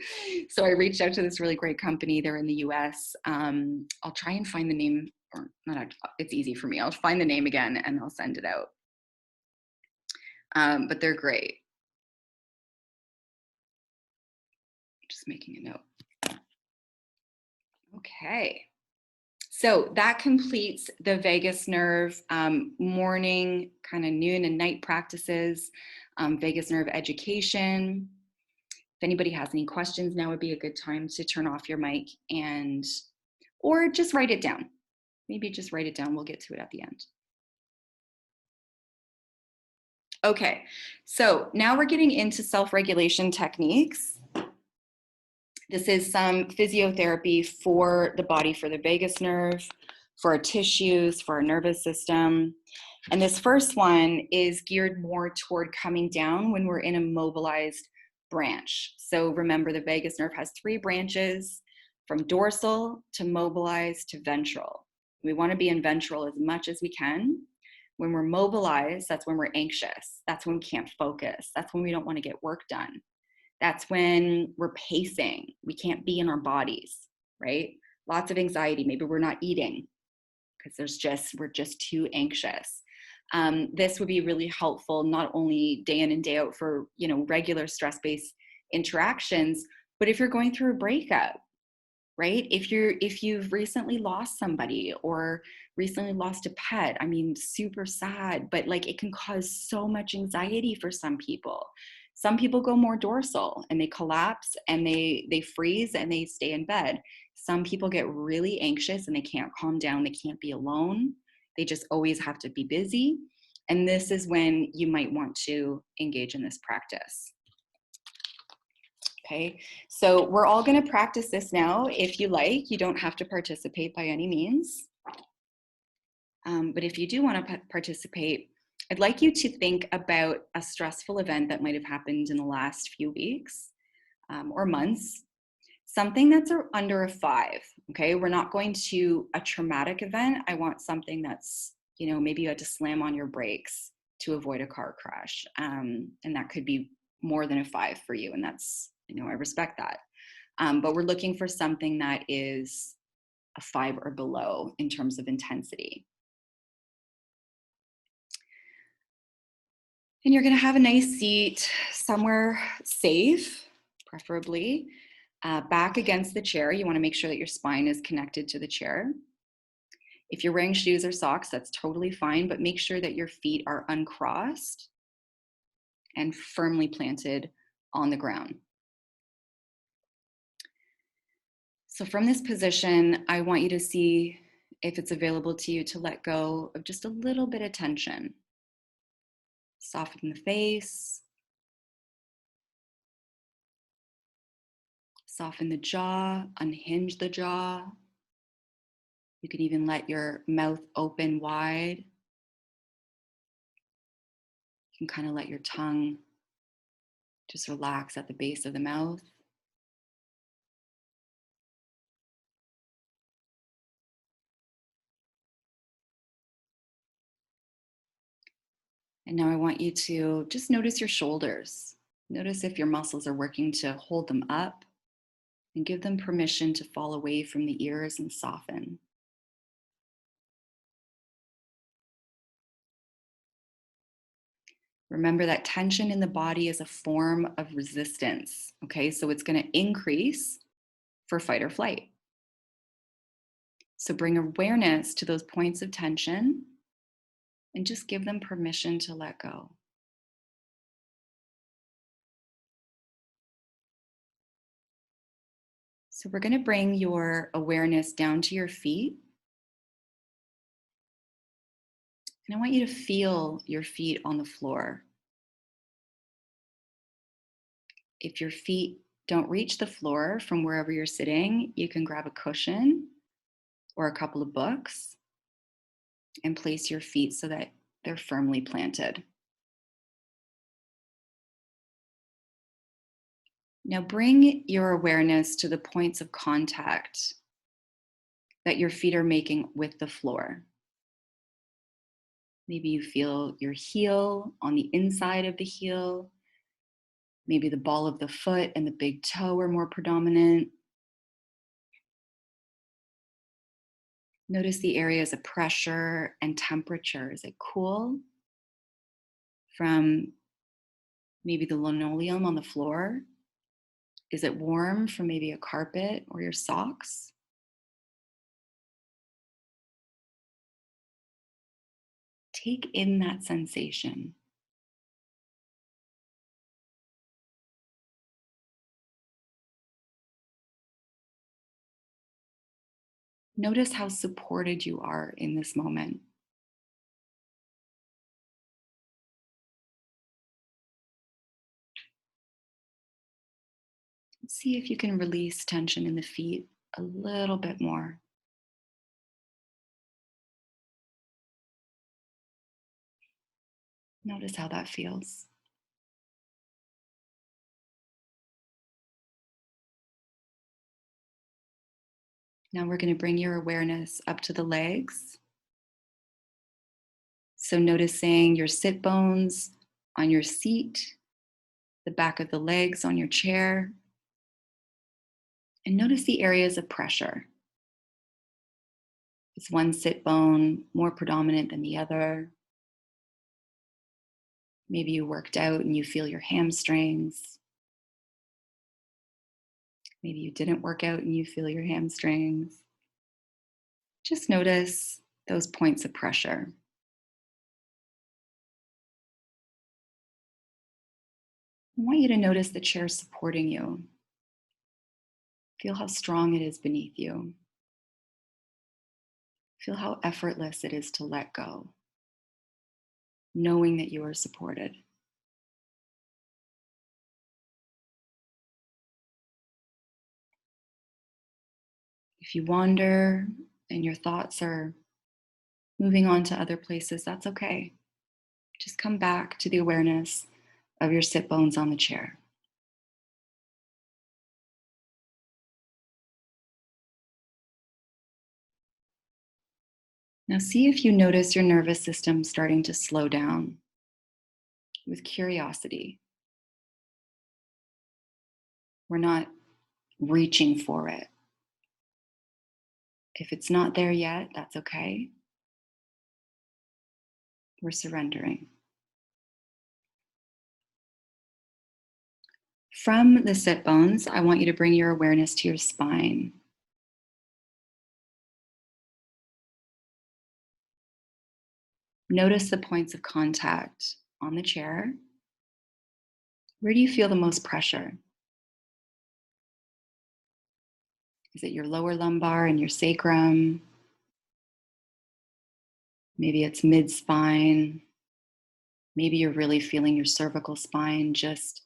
So I reached out to this really great company. They're in the US. I'll try and find the name, or not, it's easy for me. I'll find the name again and I'll send it out. But they're great. Just making a note. Okay. So that completes the vagus nerve morning, kind of noon and night practices, vagus nerve education. If anybody has any questions, now would be a good time to turn off your mic or just write it down. Maybe just write it down. We'll get to it at the end. Okay, so now we're getting into self-regulation techniques. This is some physiotherapy for the body, for the vagus nerve, for our tissues, for our nervous system. And this first one is geared more toward coming down when we're in a mobilized branch. So remember, the vagus nerve has 3 branches, from dorsal to mobilized to ventral. We want to be in ventral as much as we can. When we're mobilized, that's when we're anxious. That's when we can't focus. That's when we don't want to get work done. That's when we're pacing. We can't be in our bodies, right? Lots of anxiety. Maybe we're not eating because we're just too anxious. This would be really helpful, not only day in and day out for, regular stress-based interactions, but if you're going through a breakup, right? If you've recently lost somebody or recently lost a pet, I mean, super sad, but like it can cause so much anxiety for some people. Some people go more dorsal and they collapse and they freeze and they stay in bed. Some people get really anxious and they can't calm down. They can't be alone. They just always have to be busy. And this is when you might want to engage in this practice. Okay, so we're all going to practice this now. If you like, you don't have to participate by any means. But if you do want to participate, I'd like you to think about a stressful event that might have happened in the last few weeks or months, something that's under a 5, okay? We're not going to a traumatic event. I want something that's, maybe you had to slam on your brakes to avoid a car crash. And that could be more than a 5 for you, and that's, I respect that. But we're looking for something that is a 5 or below in terms of intensity. And you're going to have a nice seat somewhere safe, preferably. Back against the chair, you want to make sure that your spine is connected to the chair. If you're wearing shoes or socks, that's totally fine, but make sure that your feet are uncrossed and firmly planted on the ground. So from this position, I want you to see if it's available to you to let go of just a little bit of tension. Soften the face. Soften the jaw, unhinge the jaw. You can even let your mouth open wide. You can kind of let your tongue just relax at the base of the mouth. And now I want you to just notice your shoulders. Notice if your muscles are working to hold them up, and give them permission to fall away from the ears and soften. Remember that tension in the body is a form of resistance, okay? So it's going to increase for fight or flight. So bring awareness to those points of tension and just give them permission to let go. So we're going to bring your awareness down to your feet. And I want you to feel your feet on the floor. If your feet don't reach the floor from wherever you're sitting, you can grab a cushion or a couple of books and place your feet so that they're firmly planted. Now bring your awareness to the points of contact that your feet are making with the floor. Maybe you feel your heel on the inside of the heel. Maybe the ball of the foot and the big toe are more predominant. Notice the areas of pressure and temperature. Is it cool from maybe the linoleum on the floor? Is it warm from maybe a carpet or your socks? Take in that sensation. Notice how supported you are in this moment. See if you can release tension in the feet a little bit more. Notice how that feels. Now we're going to bring your awareness up to the legs. So noticing your sit bones on your seat, the back of the legs on your chair, and notice the areas of pressure. Is one sit bone more predominant than the other? Maybe you worked out and you feel your hamstrings. Maybe you didn't work out and you feel your hamstrings. Just notice those points of pressure. I want you to notice the chair supporting you. Feel how strong it is beneath you. Feel how effortless it is to let go, knowing that you are supported. If you wander and your thoughts are moving on to other places, that's okay. Just come back to the awareness of your sit bones on the chair. Now see if you notice your nervous system starting to slow down with curiosity. We're not reaching for it. If it's not there yet, that's okay. We're surrendering. From the sit bones, I want you to bring your awareness to your spine. Notice the points of contact on the chair. Where do you feel the most pressure? Is it your lower lumbar and your sacrum? Maybe it's mid-spine. Maybe you're really feeling your cervical spine just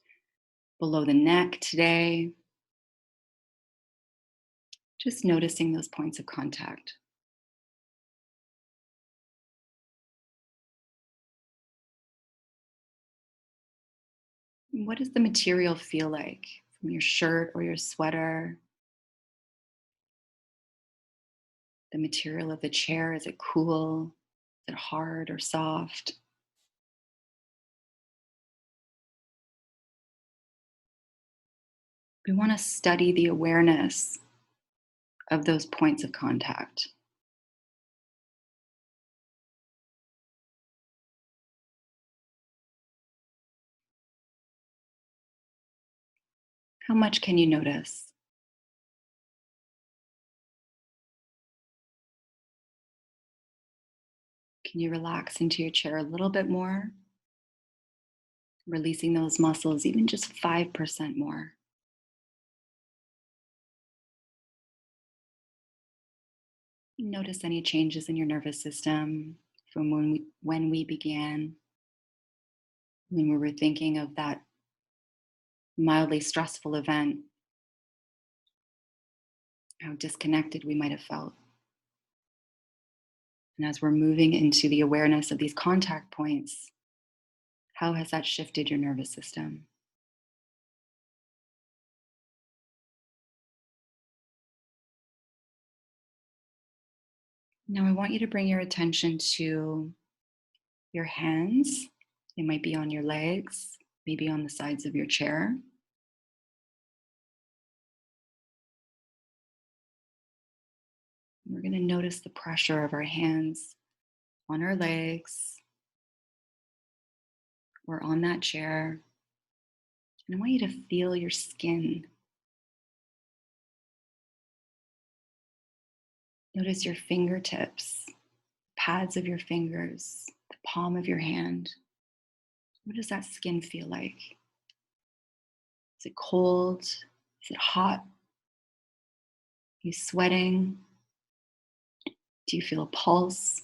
below the neck today. Just noticing those points of contact. What does the material feel like from your shirt or your sweater? The material of the chair, is it cool? Is it hard or soft? We want to study the awareness of those points of contact. How much can you notice? Can you relax into your chair a little bit more? Releasing those muscles, even just 5% more. Notice any changes in your nervous system from when we began, when we were thinking of that mildly stressful event, how disconnected we might have felt. And as we're moving into the awareness of these contact points, how has that shifted your nervous system? Now I want you to bring your attention to your hands. They might be on your legs, maybe on the sides of your chair. We're going to notice the pressure of our hands on our legs or on that chair. And I want you to feel your skin. Notice your fingertips, pads of your fingers, the palm of your hand. What does that skin feel like? Is it cold? Is it hot? Are you sweating? Do you feel a pulse?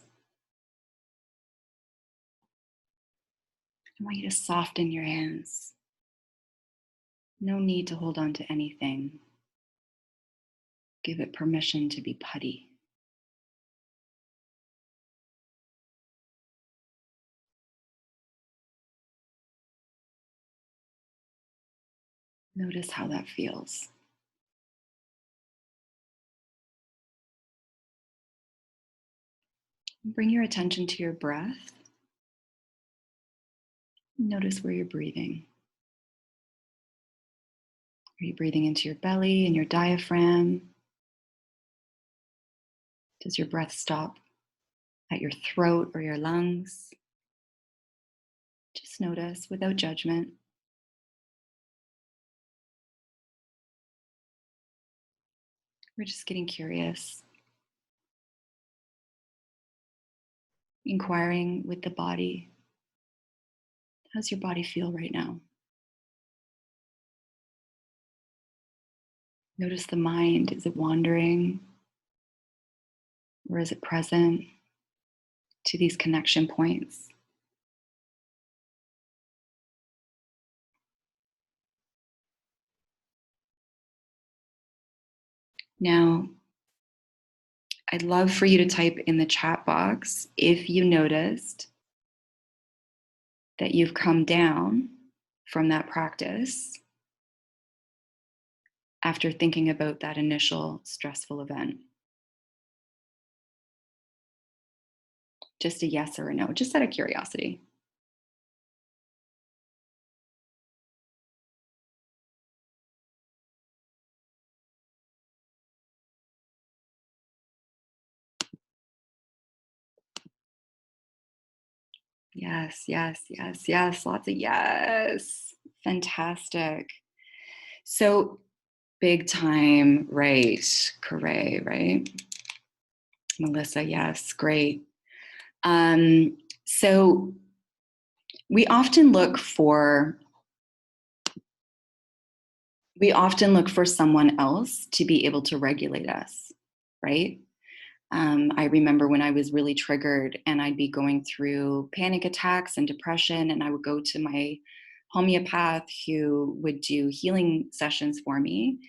I want you to soften your hands. No need to hold on to anything. Give it permission to be putty. Notice how that feels. Bring your attention to your breath. Notice where you're breathing. Are you breathing into your belly and your diaphragm? Does your breath stop at your throat or your lungs? Just notice without judgment. We're just getting curious. Inquiring with the body. How's your body feel right now? Notice the mind. Is it wandering? Or is it present to these connection points? Now, I'd love for you to type in the chat box if you noticed that you've come down from that practice after thinking about that initial stressful event. Just a yes or a no, just out of curiosity. Yes, yes, yes, yes. Lots of yes. Fantastic. So big time, right? Correct, right? Melissa, yes, great. So we often look for someone else to be able to regulate us, right? I remember when I was really triggered and I'd be going through panic attacks and depression, and I would go to my homeopath who would do healing sessions for me.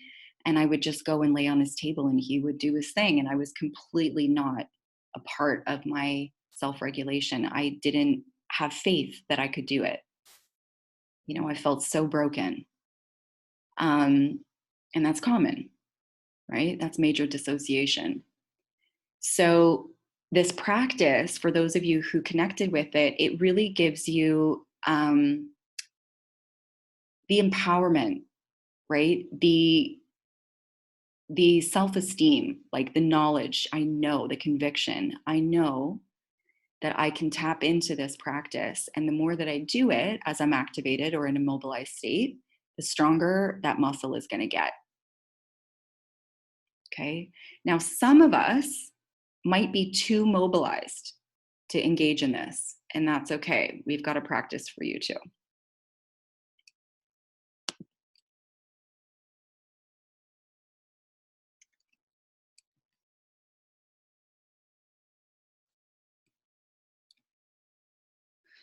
And I would just go and lay on his table and he would do his thing. And I was completely not a part of my self regulation. I didn't have faith that I could do it. You know, I felt so broken. And that's common, right? That's major dissociation. So, this practice, for those of you who connected with it, it really gives you the empowerment, right? The self-esteem, like the knowledge, I know, the conviction, I know that I can tap into this practice. And the more that I do it as I'm activated or in a mobilized state, the stronger that muscle is going to get. Okay. Now, some of us might be too mobilized to engage in this, and that's okay. We've got a practice for you too.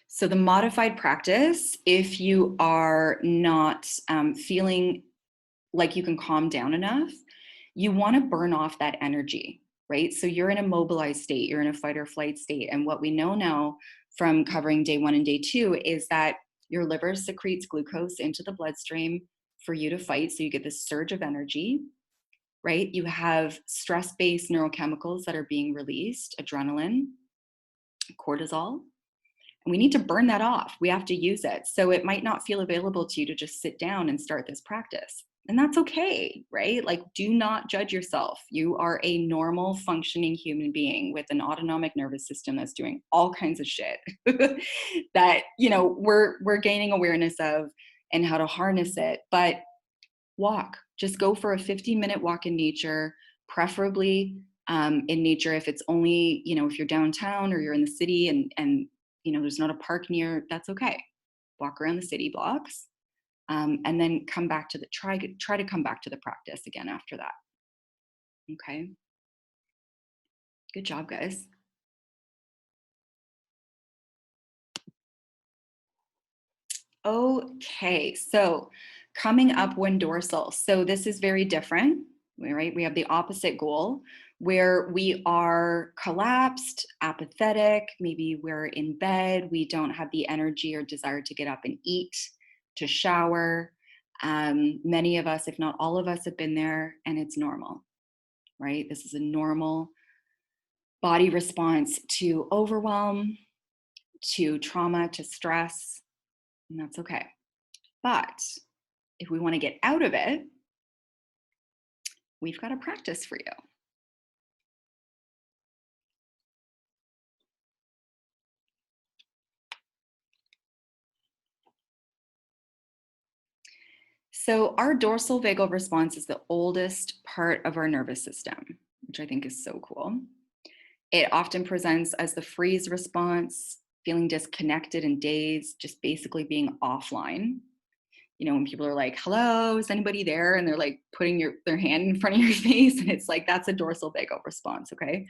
So the modified practice, if you are not feeling like you can calm down enough, you want to burn off that energy, right? So you're in a mobilized state, you're in a fight or flight state. And what we know now from covering day 1 and day 2 is that your liver secretes glucose into the bloodstream for you to fight. So you get this surge of energy, right? You have stress-based neurochemicals that are being released, adrenaline, cortisol. And we need to burn that off. We have to use it. So it might not feel available to you to just sit down and start this practice. And that's okay, right? Like, do not judge yourself. You are a normal functioning human being with an autonomic nervous system that's doing all kinds of shit that, you know, we're gaining awareness of and how to harness it. But walk, just go for a 15-minute walk in nature, preferably in nature. If it's only, you know, if you're downtown or you're in the city and you know, there's not a park near, that's okay. Walk around the city blocks, and then come back to the try to come back to the practice again after that. Okay. Good job, guys. Okay, so coming up when dorsal. So this is very different, right? We have the opposite goal where we are collapsed, apathetic, maybe we're in bed, we don't have the energy or desire to get up and eat, to shower. Many of us, if not all of us, have been there, and it's normal, right? This is a normal body response to overwhelm, to trauma, to stress, and that's okay. But if we want to get out of it, we've got a practice for you. So our dorsal vagal response is the oldest part of our nervous system, which I think is so cool. It often presents as the freeze response, feeling disconnected and dazed, just basically being offline. You know, when people are like, hello, is anybody there? And they're like putting their hand in front of your face. And it's like, that's a dorsal vagal response, okay?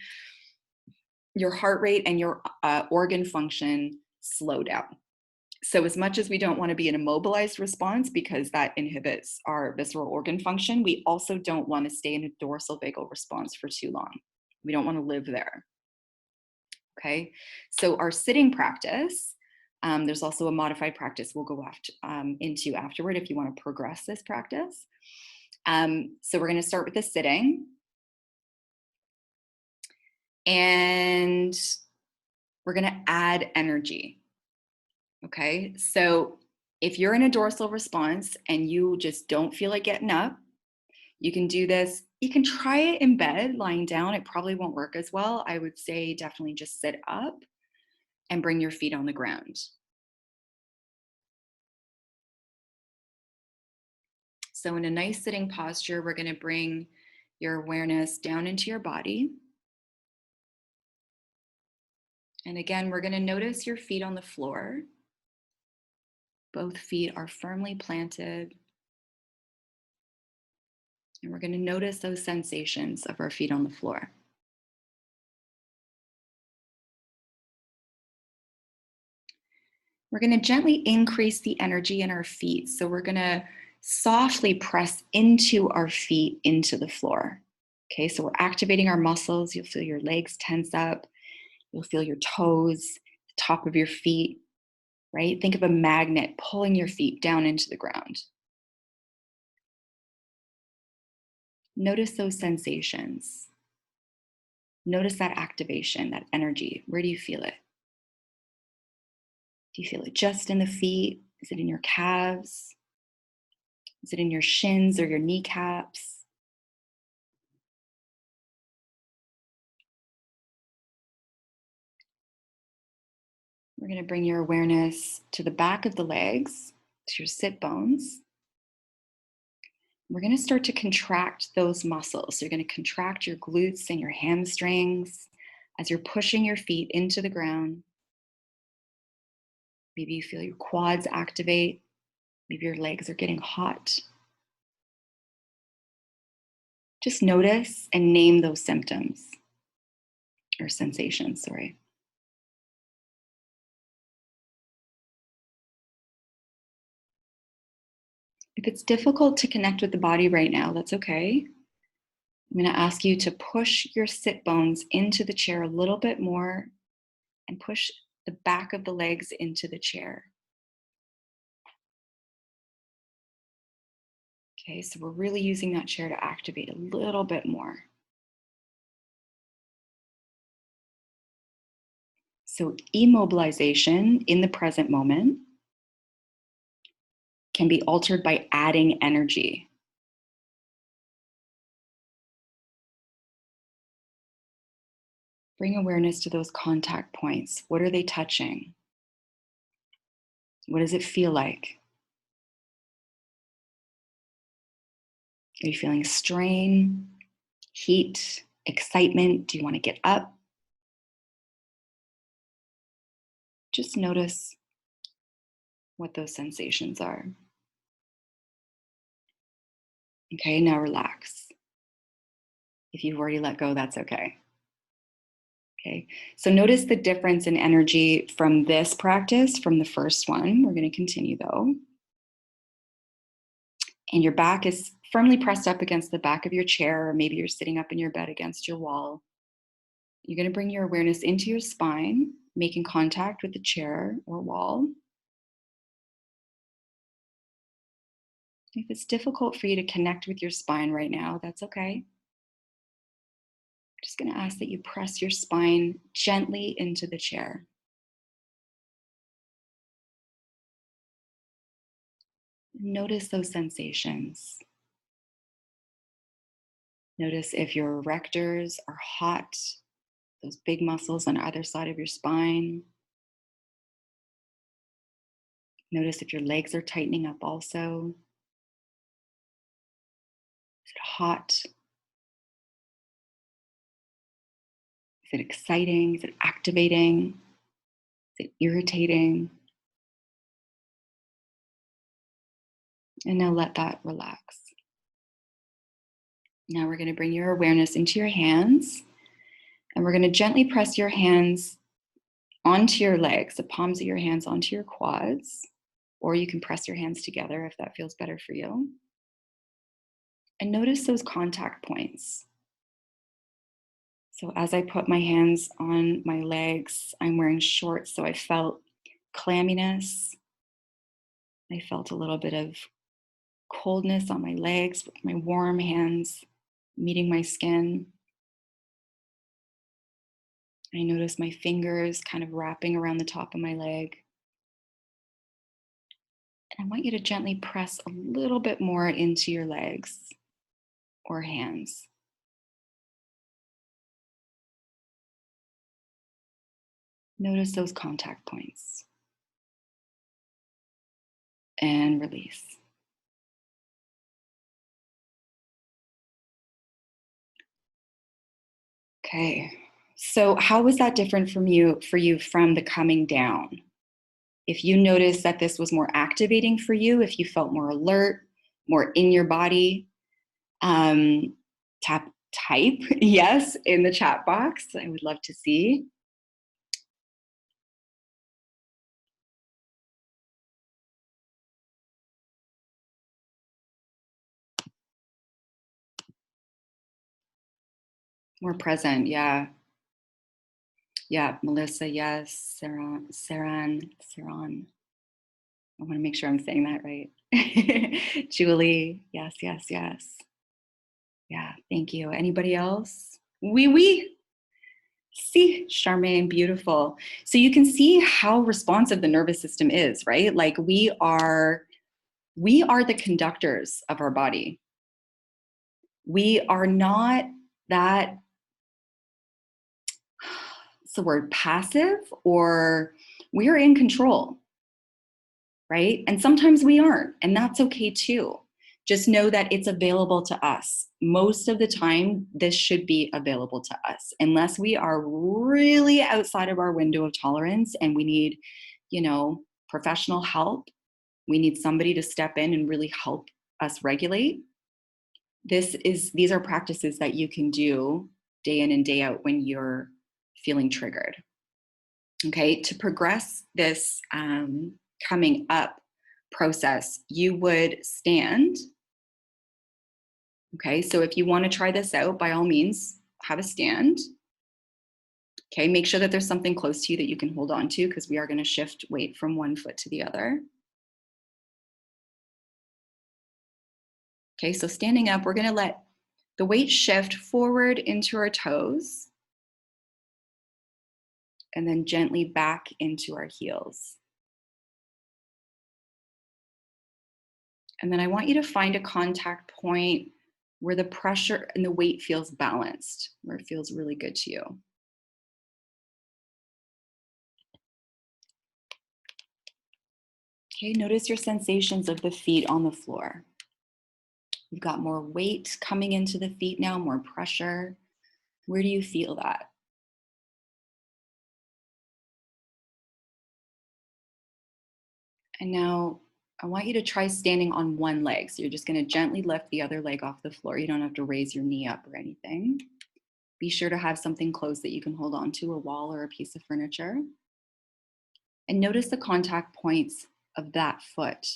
Your heart rate and your organ function slow down. So as much as we don't want to be in a mobilized response because that inhibits our visceral organ function, we also don't want to stay in a dorsal vagal response for too long. We don't want to live there. Okay, so our sitting practice, there's also a modified practice we'll go into afterward if you want to progress this practice. So we're going to start with the sitting. And we're going to add energy. Okay, so if you're in a dorsal response and you just don't feel like getting up, you can do this. You can try it in bed, lying down. It probably won't work as well. I would say definitely just sit up and bring your feet on the ground. So in a nice sitting posture, we're going to bring your awareness down into your body. And again, we're going to notice your feet on the floor. Both feet are firmly planted. And we're going to notice those sensations of our feet on the floor. We're going to gently increase the energy in our feet. So we're going to softly press into our feet into the floor. Okay, so we're activating our muscles. You'll feel your legs tense up. You'll feel your toes, the top of your feet, right? Think of a magnet pulling your feet down into the ground. Notice those sensations. Notice that activation, that energy. Where do you feel it? Do you feel it just in the feet? Is it in your calves? Is it in your shins or your kneecaps? We're going to bring your awareness to the back of the legs, to your sit bones. We're going to start to contract those muscles. So you're going to contract your glutes and your hamstrings as you're pushing your feet into the ground. Maybe you feel your quads activate. Maybe your legs are getting hot. Just notice and name those symptoms or sensations, sorry. If it's difficult to connect with the body right now, that's okay. I'm going to ask you to push your sit bones into the chair a little bit more and push the back of the legs into the chair. Okay, so we're really using that chair to activate a little bit more. So immobilization in the present moment can be altered by adding energy. Bring awareness to those contact points. What are they touching? What does it feel like? Are you feeling strain, heat, excitement? Do you want to get up? Just notice what those sensations are. Okay, now relax. If you've already let go, that's okay. Okay, so notice the difference in energy from this practice, from the first one. We're going to continue though. And your back is firmly pressed up against the back of your chair, or maybe you're sitting up in your bed against your wall. You're going to bring your awareness into your spine, making contact with the chair or wall. If it's difficult for you to connect with your spine right now, that's okay. I'm just going to ask that you press your spine gently into the chair. Notice those sensations. Notice if your erectors are hot, those big muscles on either side of your spine. Notice if your legs are tightening up also. Is it hot? Is it exciting? Is it activating? Is it irritating? And now let that relax. Now we're going to bring your awareness into your hands, and we're going to gently press your hands onto your legs, the palms of your hands onto your quads, or you can press your hands together if that feels better for you. And notice those contact points. So as I put my hands on my legs, I'm wearing shorts, so I felt clamminess. I felt a little bit of coldness on my legs with my warm hands meeting my skin. I notice my fingers kind of wrapping around the top of my leg. And I want you to gently press a little bit more into your legs or hands. Notice those contact points. And release. Okay. So how was that different for you from the coming down? If you noticed that this was more activating for you, if you felt more alert, more in your body, um, type yes in the chat box. I would love to see. More present, yeah. Yeah, Melissa, yes. Saran. I want to make sure I'm saying that right. Julie, yes, yes, yes. Yeah, thank you. Anybody else? Oui. See, Charmaine, beautiful. So you can see how responsive the nervous system is, right? Like we are the conductors of our body. We are not that, what's the word, passive, or we are in control, right? And sometimes we aren't, and that's okay too. Just know that it's available to us. Most of the time, this should be available to us, unless we are really outside of our window of tolerance and we need, professional help. We need somebody to step in and really help us regulate. These are practices that you can do day in and day out when you're feeling triggered. Okay, to progress this coming up process, you would stand. Okay, so if you want to try this out, by all means, have a stand. Okay, make sure that there's something close to you that you can hold on to, because we are going to shift weight from one foot to the other. Okay, so standing up, we're going to let the weight shift forward into our toes and then gently back into our heels. And then I want you to find a contact point where the pressure and the weight feels balanced, where it feels really good to you. Okay, notice your sensations of the feet on the floor. You've got more weight coming into the feet now, more pressure. Where do you feel that? And now I want you to try standing on one leg. So you're just going to gently lift the other leg off the floor. You don't have to raise your knee up or anything. Be sure to have something close that you can hold on to, a wall or a piece of furniture. And notice the contact points of that foot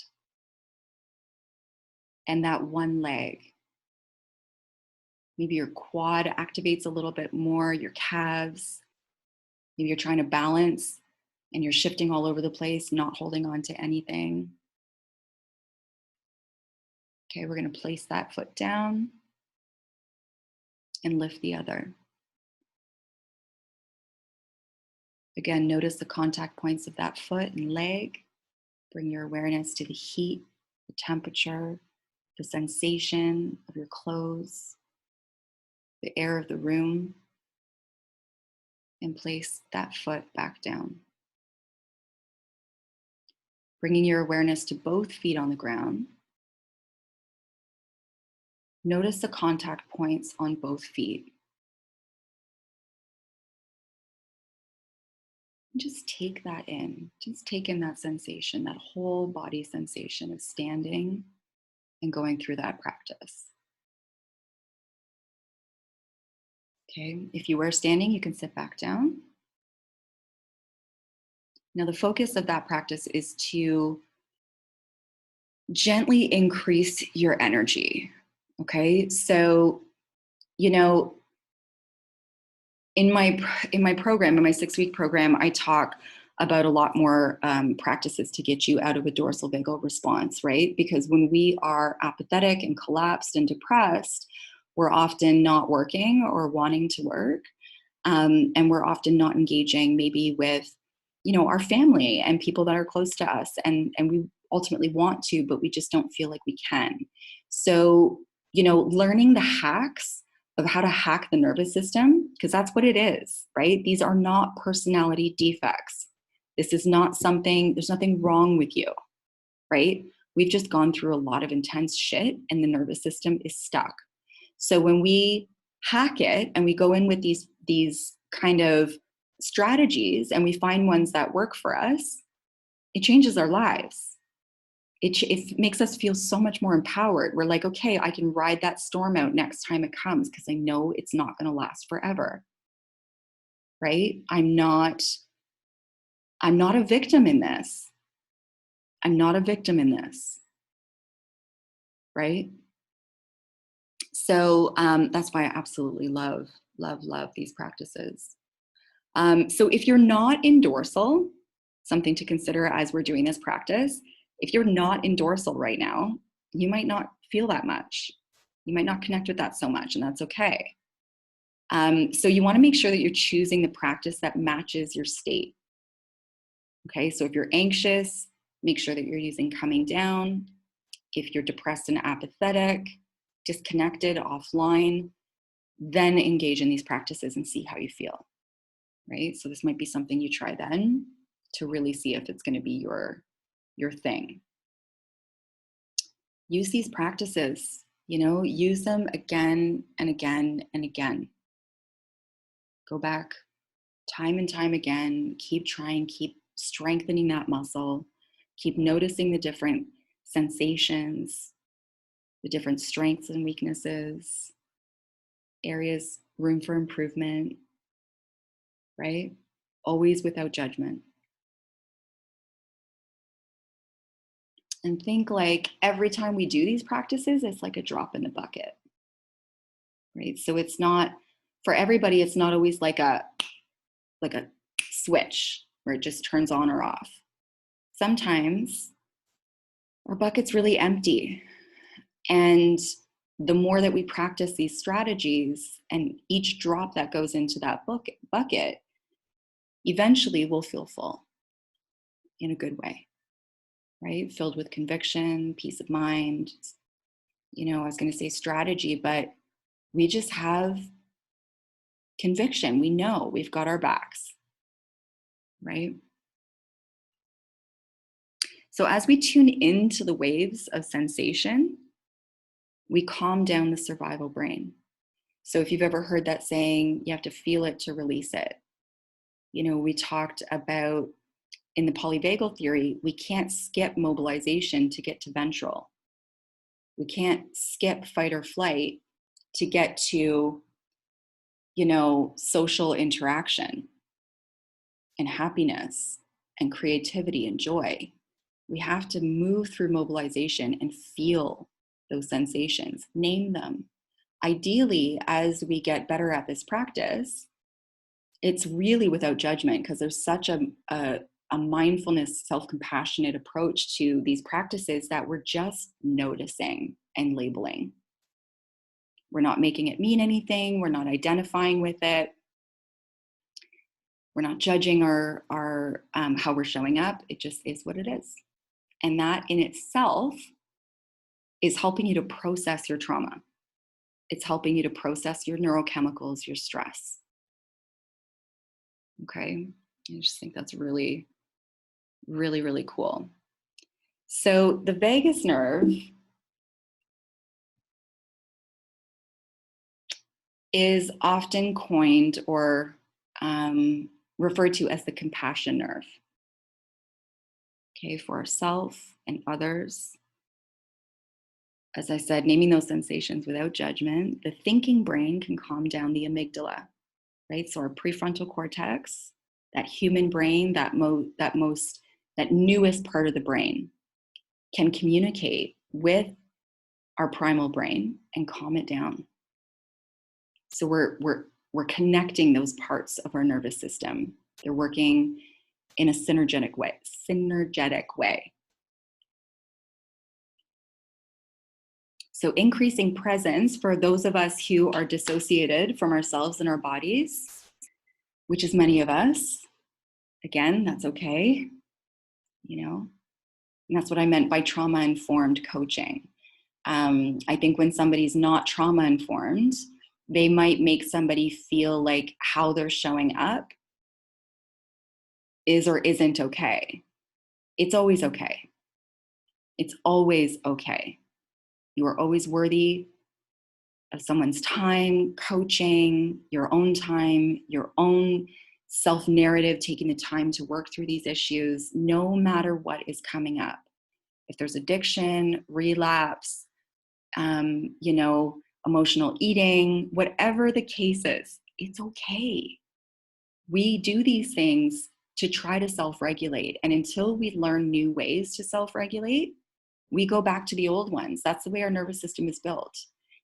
and that one leg. Maybe your quad activates a little bit more, your calves. Maybe you're trying to balance and you're shifting all over the place, not holding on to anything. Okay, we're going to place that foot down and lift the other. Again, notice the contact points of that foot and leg. Bring your awareness to the heat, the temperature, the sensation of your clothes, the air of the room, and place that foot back down. Bringing your awareness to both feet on the ground. Notice the contact points on both feet. Just take that in. Just take in that sensation, that whole body sensation of standing and going through that practice. Okay, if you were standing, you can sit back down. Now, the focus of that practice is to gently increase your energy. Okay, so, in my program, in my 6-week program, I talk about a lot more practices to get you out of a dorsal vagal response, right? Because when we are apathetic and collapsed and depressed, we're often not working or wanting to work. And we're often not engaging maybe with, our family and people that are close to us. And we ultimately want to, but we just don't feel like we can. So, learning the hacks of how to hack the nervous system, because that's what it is, right? These are not personality defects. This is not something, there's nothing wrong with you, right? We've just gone through a lot of intense shit and the nervous system is stuck. So when we hack it and we go in with these kind of strategies and we find ones that work for us, it changes our lives. It makes us feel so much more empowered. We're like, okay, I can ride that storm out next time it comes because I know it's not going to last forever. Right? I'm not a victim in this. I'm not a victim in this. Right? So that's why I absolutely love these practices. So if you're not in dorsal, something to consider as we're doing this practice, if you're not in dorsal right now, you might not feel that much. You might not connect with that so much, and that's okay. So you want to make sure that you're choosing the practice that matches your state. Okay, so if you're anxious, make sure that you're using coming down. If you're depressed and apathetic, disconnected, offline, then engage in these practices and see how you feel, right? So this might be something you try then to really see if it's going to be your thing. Use these practices, use them again and again and again. Go back time and time again, keep trying, keep strengthening that muscle, keep noticing the different sensations, the different strengths and weaknesses, areas, room for improvement, right? Always without judgment. And think like every time we do these practices, it's like a drop in the bucket, right? So it's not, for everybody, it's not always like a switch where it just turns on or off. Sometimes our bucket's really empty. And the more that we practice these strategies and each drop that goes into that bucket, eventually we'll feel full in a good way, right? Filled with conviction, peace of mind. I was going to say strategy, but we just have conviction. We know we've got our backs, right? So as we tune into the waves of sensation, we calm down the survival brain. So if you've ever heard that saying, you have to feel it to release it. We talked about in the polyvagal theory, we can't skip mobilization to get to ventral. We can't skip fight or flight to get to, social interaction and happiness and creativity and joy. We have to move through mobilization and feel those sensations, name them. Ideally, as we get better at this practice, it's really without judgment because there's such a mindfulness, self-compassionate approach to these practices that we're just noticing and labeling. We're not making it mean anything. We're not identifying with it. We're not judging our how we're showing up. It just is what it is. And that in itself is helping you to process your trauma. It's helping you to process your neurochemicals, your stress. Okay, I just think that's really, really, really cool. So the vagus nerve is often coined or referred to as the compassion nerve. Okay, for ourselves and others. As I said, naming those sensations without judgment. The thinking brain can calm down the amygdala, right? So our prefrontal cortex, that human brain, that newest part of the brain, can communicate with our primal brain and calm it down. So we're connecting those parts of our nervous system. They're working in a synergetic way. So increasing presence for those of us who are dissociated from ourselves and our bodies, which is many of us. Again, that's okay, And that's what I meant by trauma-informed coaching. I think when somebody's not trauma-informed, they might make somebody feel like how they're showing up is or isn't okay. It's always okay. It's always okay. You are always worthy. of someone's time, coaching, your own time, your own self-narrative, taking the time to work through these issues, no matter what is coming up. If there's addiction, relapse, emotional eating, whatever the case is, it's okay. We do these things to try to self-regulate. And until we learn new ways to self-regulate, we go back to the old ones. That's the way our nervous system is built.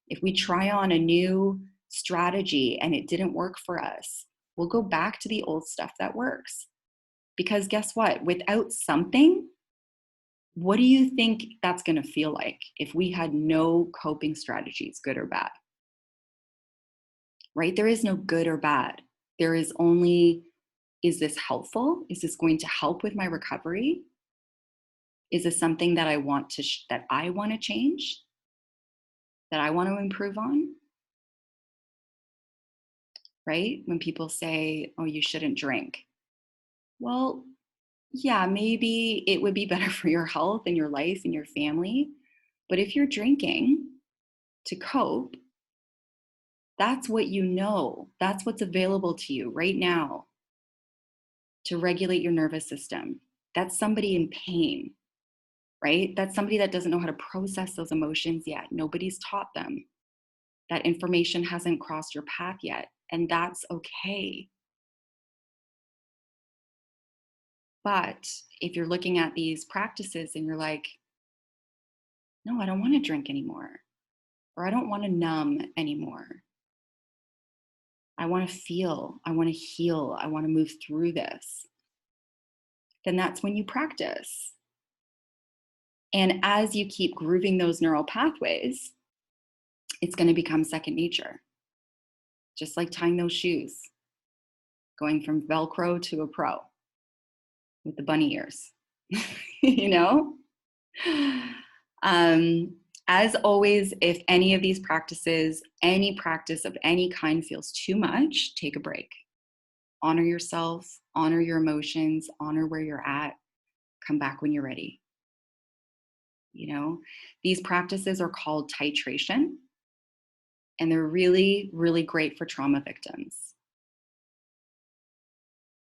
If we try on a new strategy and it didn't work for us, we'll go back to the old stuff that works. Because guess what? Without something, what do you think that's going to feel like if we had no coping strategies, good or bad? Right? There is no good or bad. There is only, is this helpful? Is this going to help with my recovery? Is this something that I want to change? That I want to improve on? Right? When people say, oh, you shouldn't drink. Well, yeah, maybe it would be better for your health and your life and your family. But if you're drinking to cope, that's what you know. That's what's available to you right now to regulate your nervous system. That's somebody in pain, right? That's somebody that doesn't know how to process those emotions yet. Nobody's taught them. That information hasn't crossed your path yet, and that's okay. But if you're looking at these practices and you're like, no, I don't want to drink anymore, or I don't want to numb anymore. I want to feel, I want to heal, I want to move through this. Then that's when you practice. And as you keep grooving those neural pathways, it's going to become second nature. Just like tying those shoes, going from Velcro to a pro with the bunny ears, you know? As always, if any of these practices, any practice of any kind feels too much, take a break. Honor yourself, honor your emotions, honor where you're at, come back when you're ready. You know, these practices are called titration, and they're really, really great for trauma victims.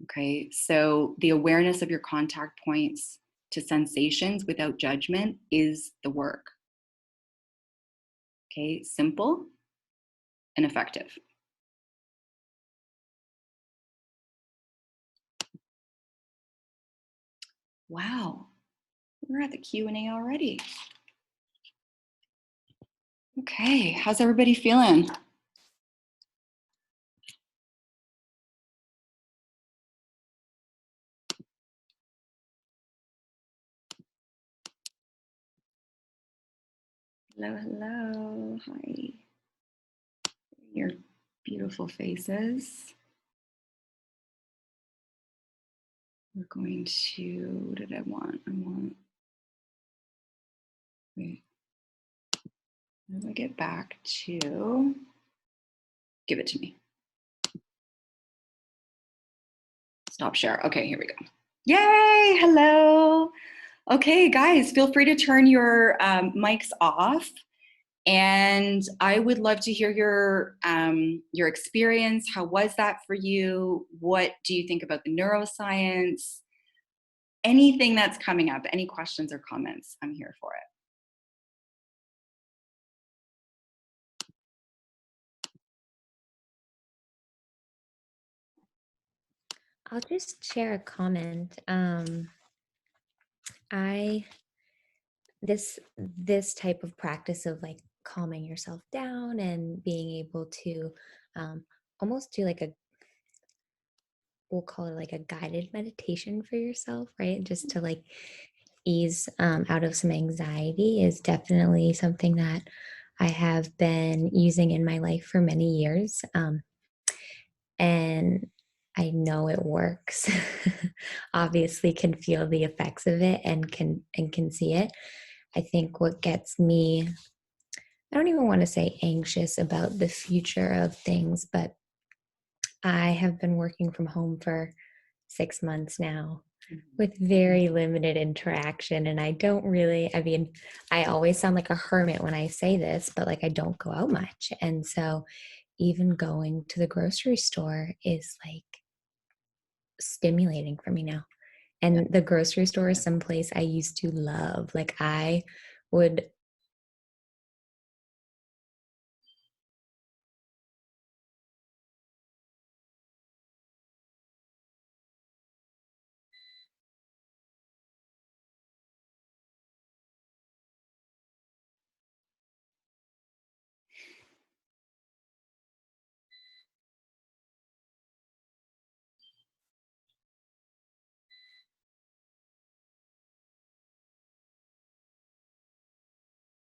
Okay, so the awareness of your contact points to sensations without judgment is the work. Okay, simple and effective. Wow, we're at the Q&A already. Okay, how's everybody feeling? Hello, hello, hi. Your beautiful faces. We're going to, what did I want? Wait, how do I get back to, give it to me. Stop share. Okay, here we go. Yay, hello. Okay, guys, feel free to turn your mics off. And I would love to hear your experience. How was that for you? What do you think about the neuroscience? Anything that's coming up, any questions or comments, I'm here for it. I'll just share a comment. This type of practice of like calming yourself down and being able to almost do like we'll call it like a guided meditation for yourself, right? Just to like ease out of some anxiety is definitely something that I have been using in my life for many years. And I know it works. Obviously can feel the effects of it and can see it. I think what gets me, I don't even want to say anxious about the future of things, but I have been working from home for 6 months now. with very limited interaction. And I don't really, I mean, I always sound like a hermit when I say this, but like I don't go out much. And so even going to the grocery store is like stimulating for me now. And the grocery store is someplace I used to love. Like I would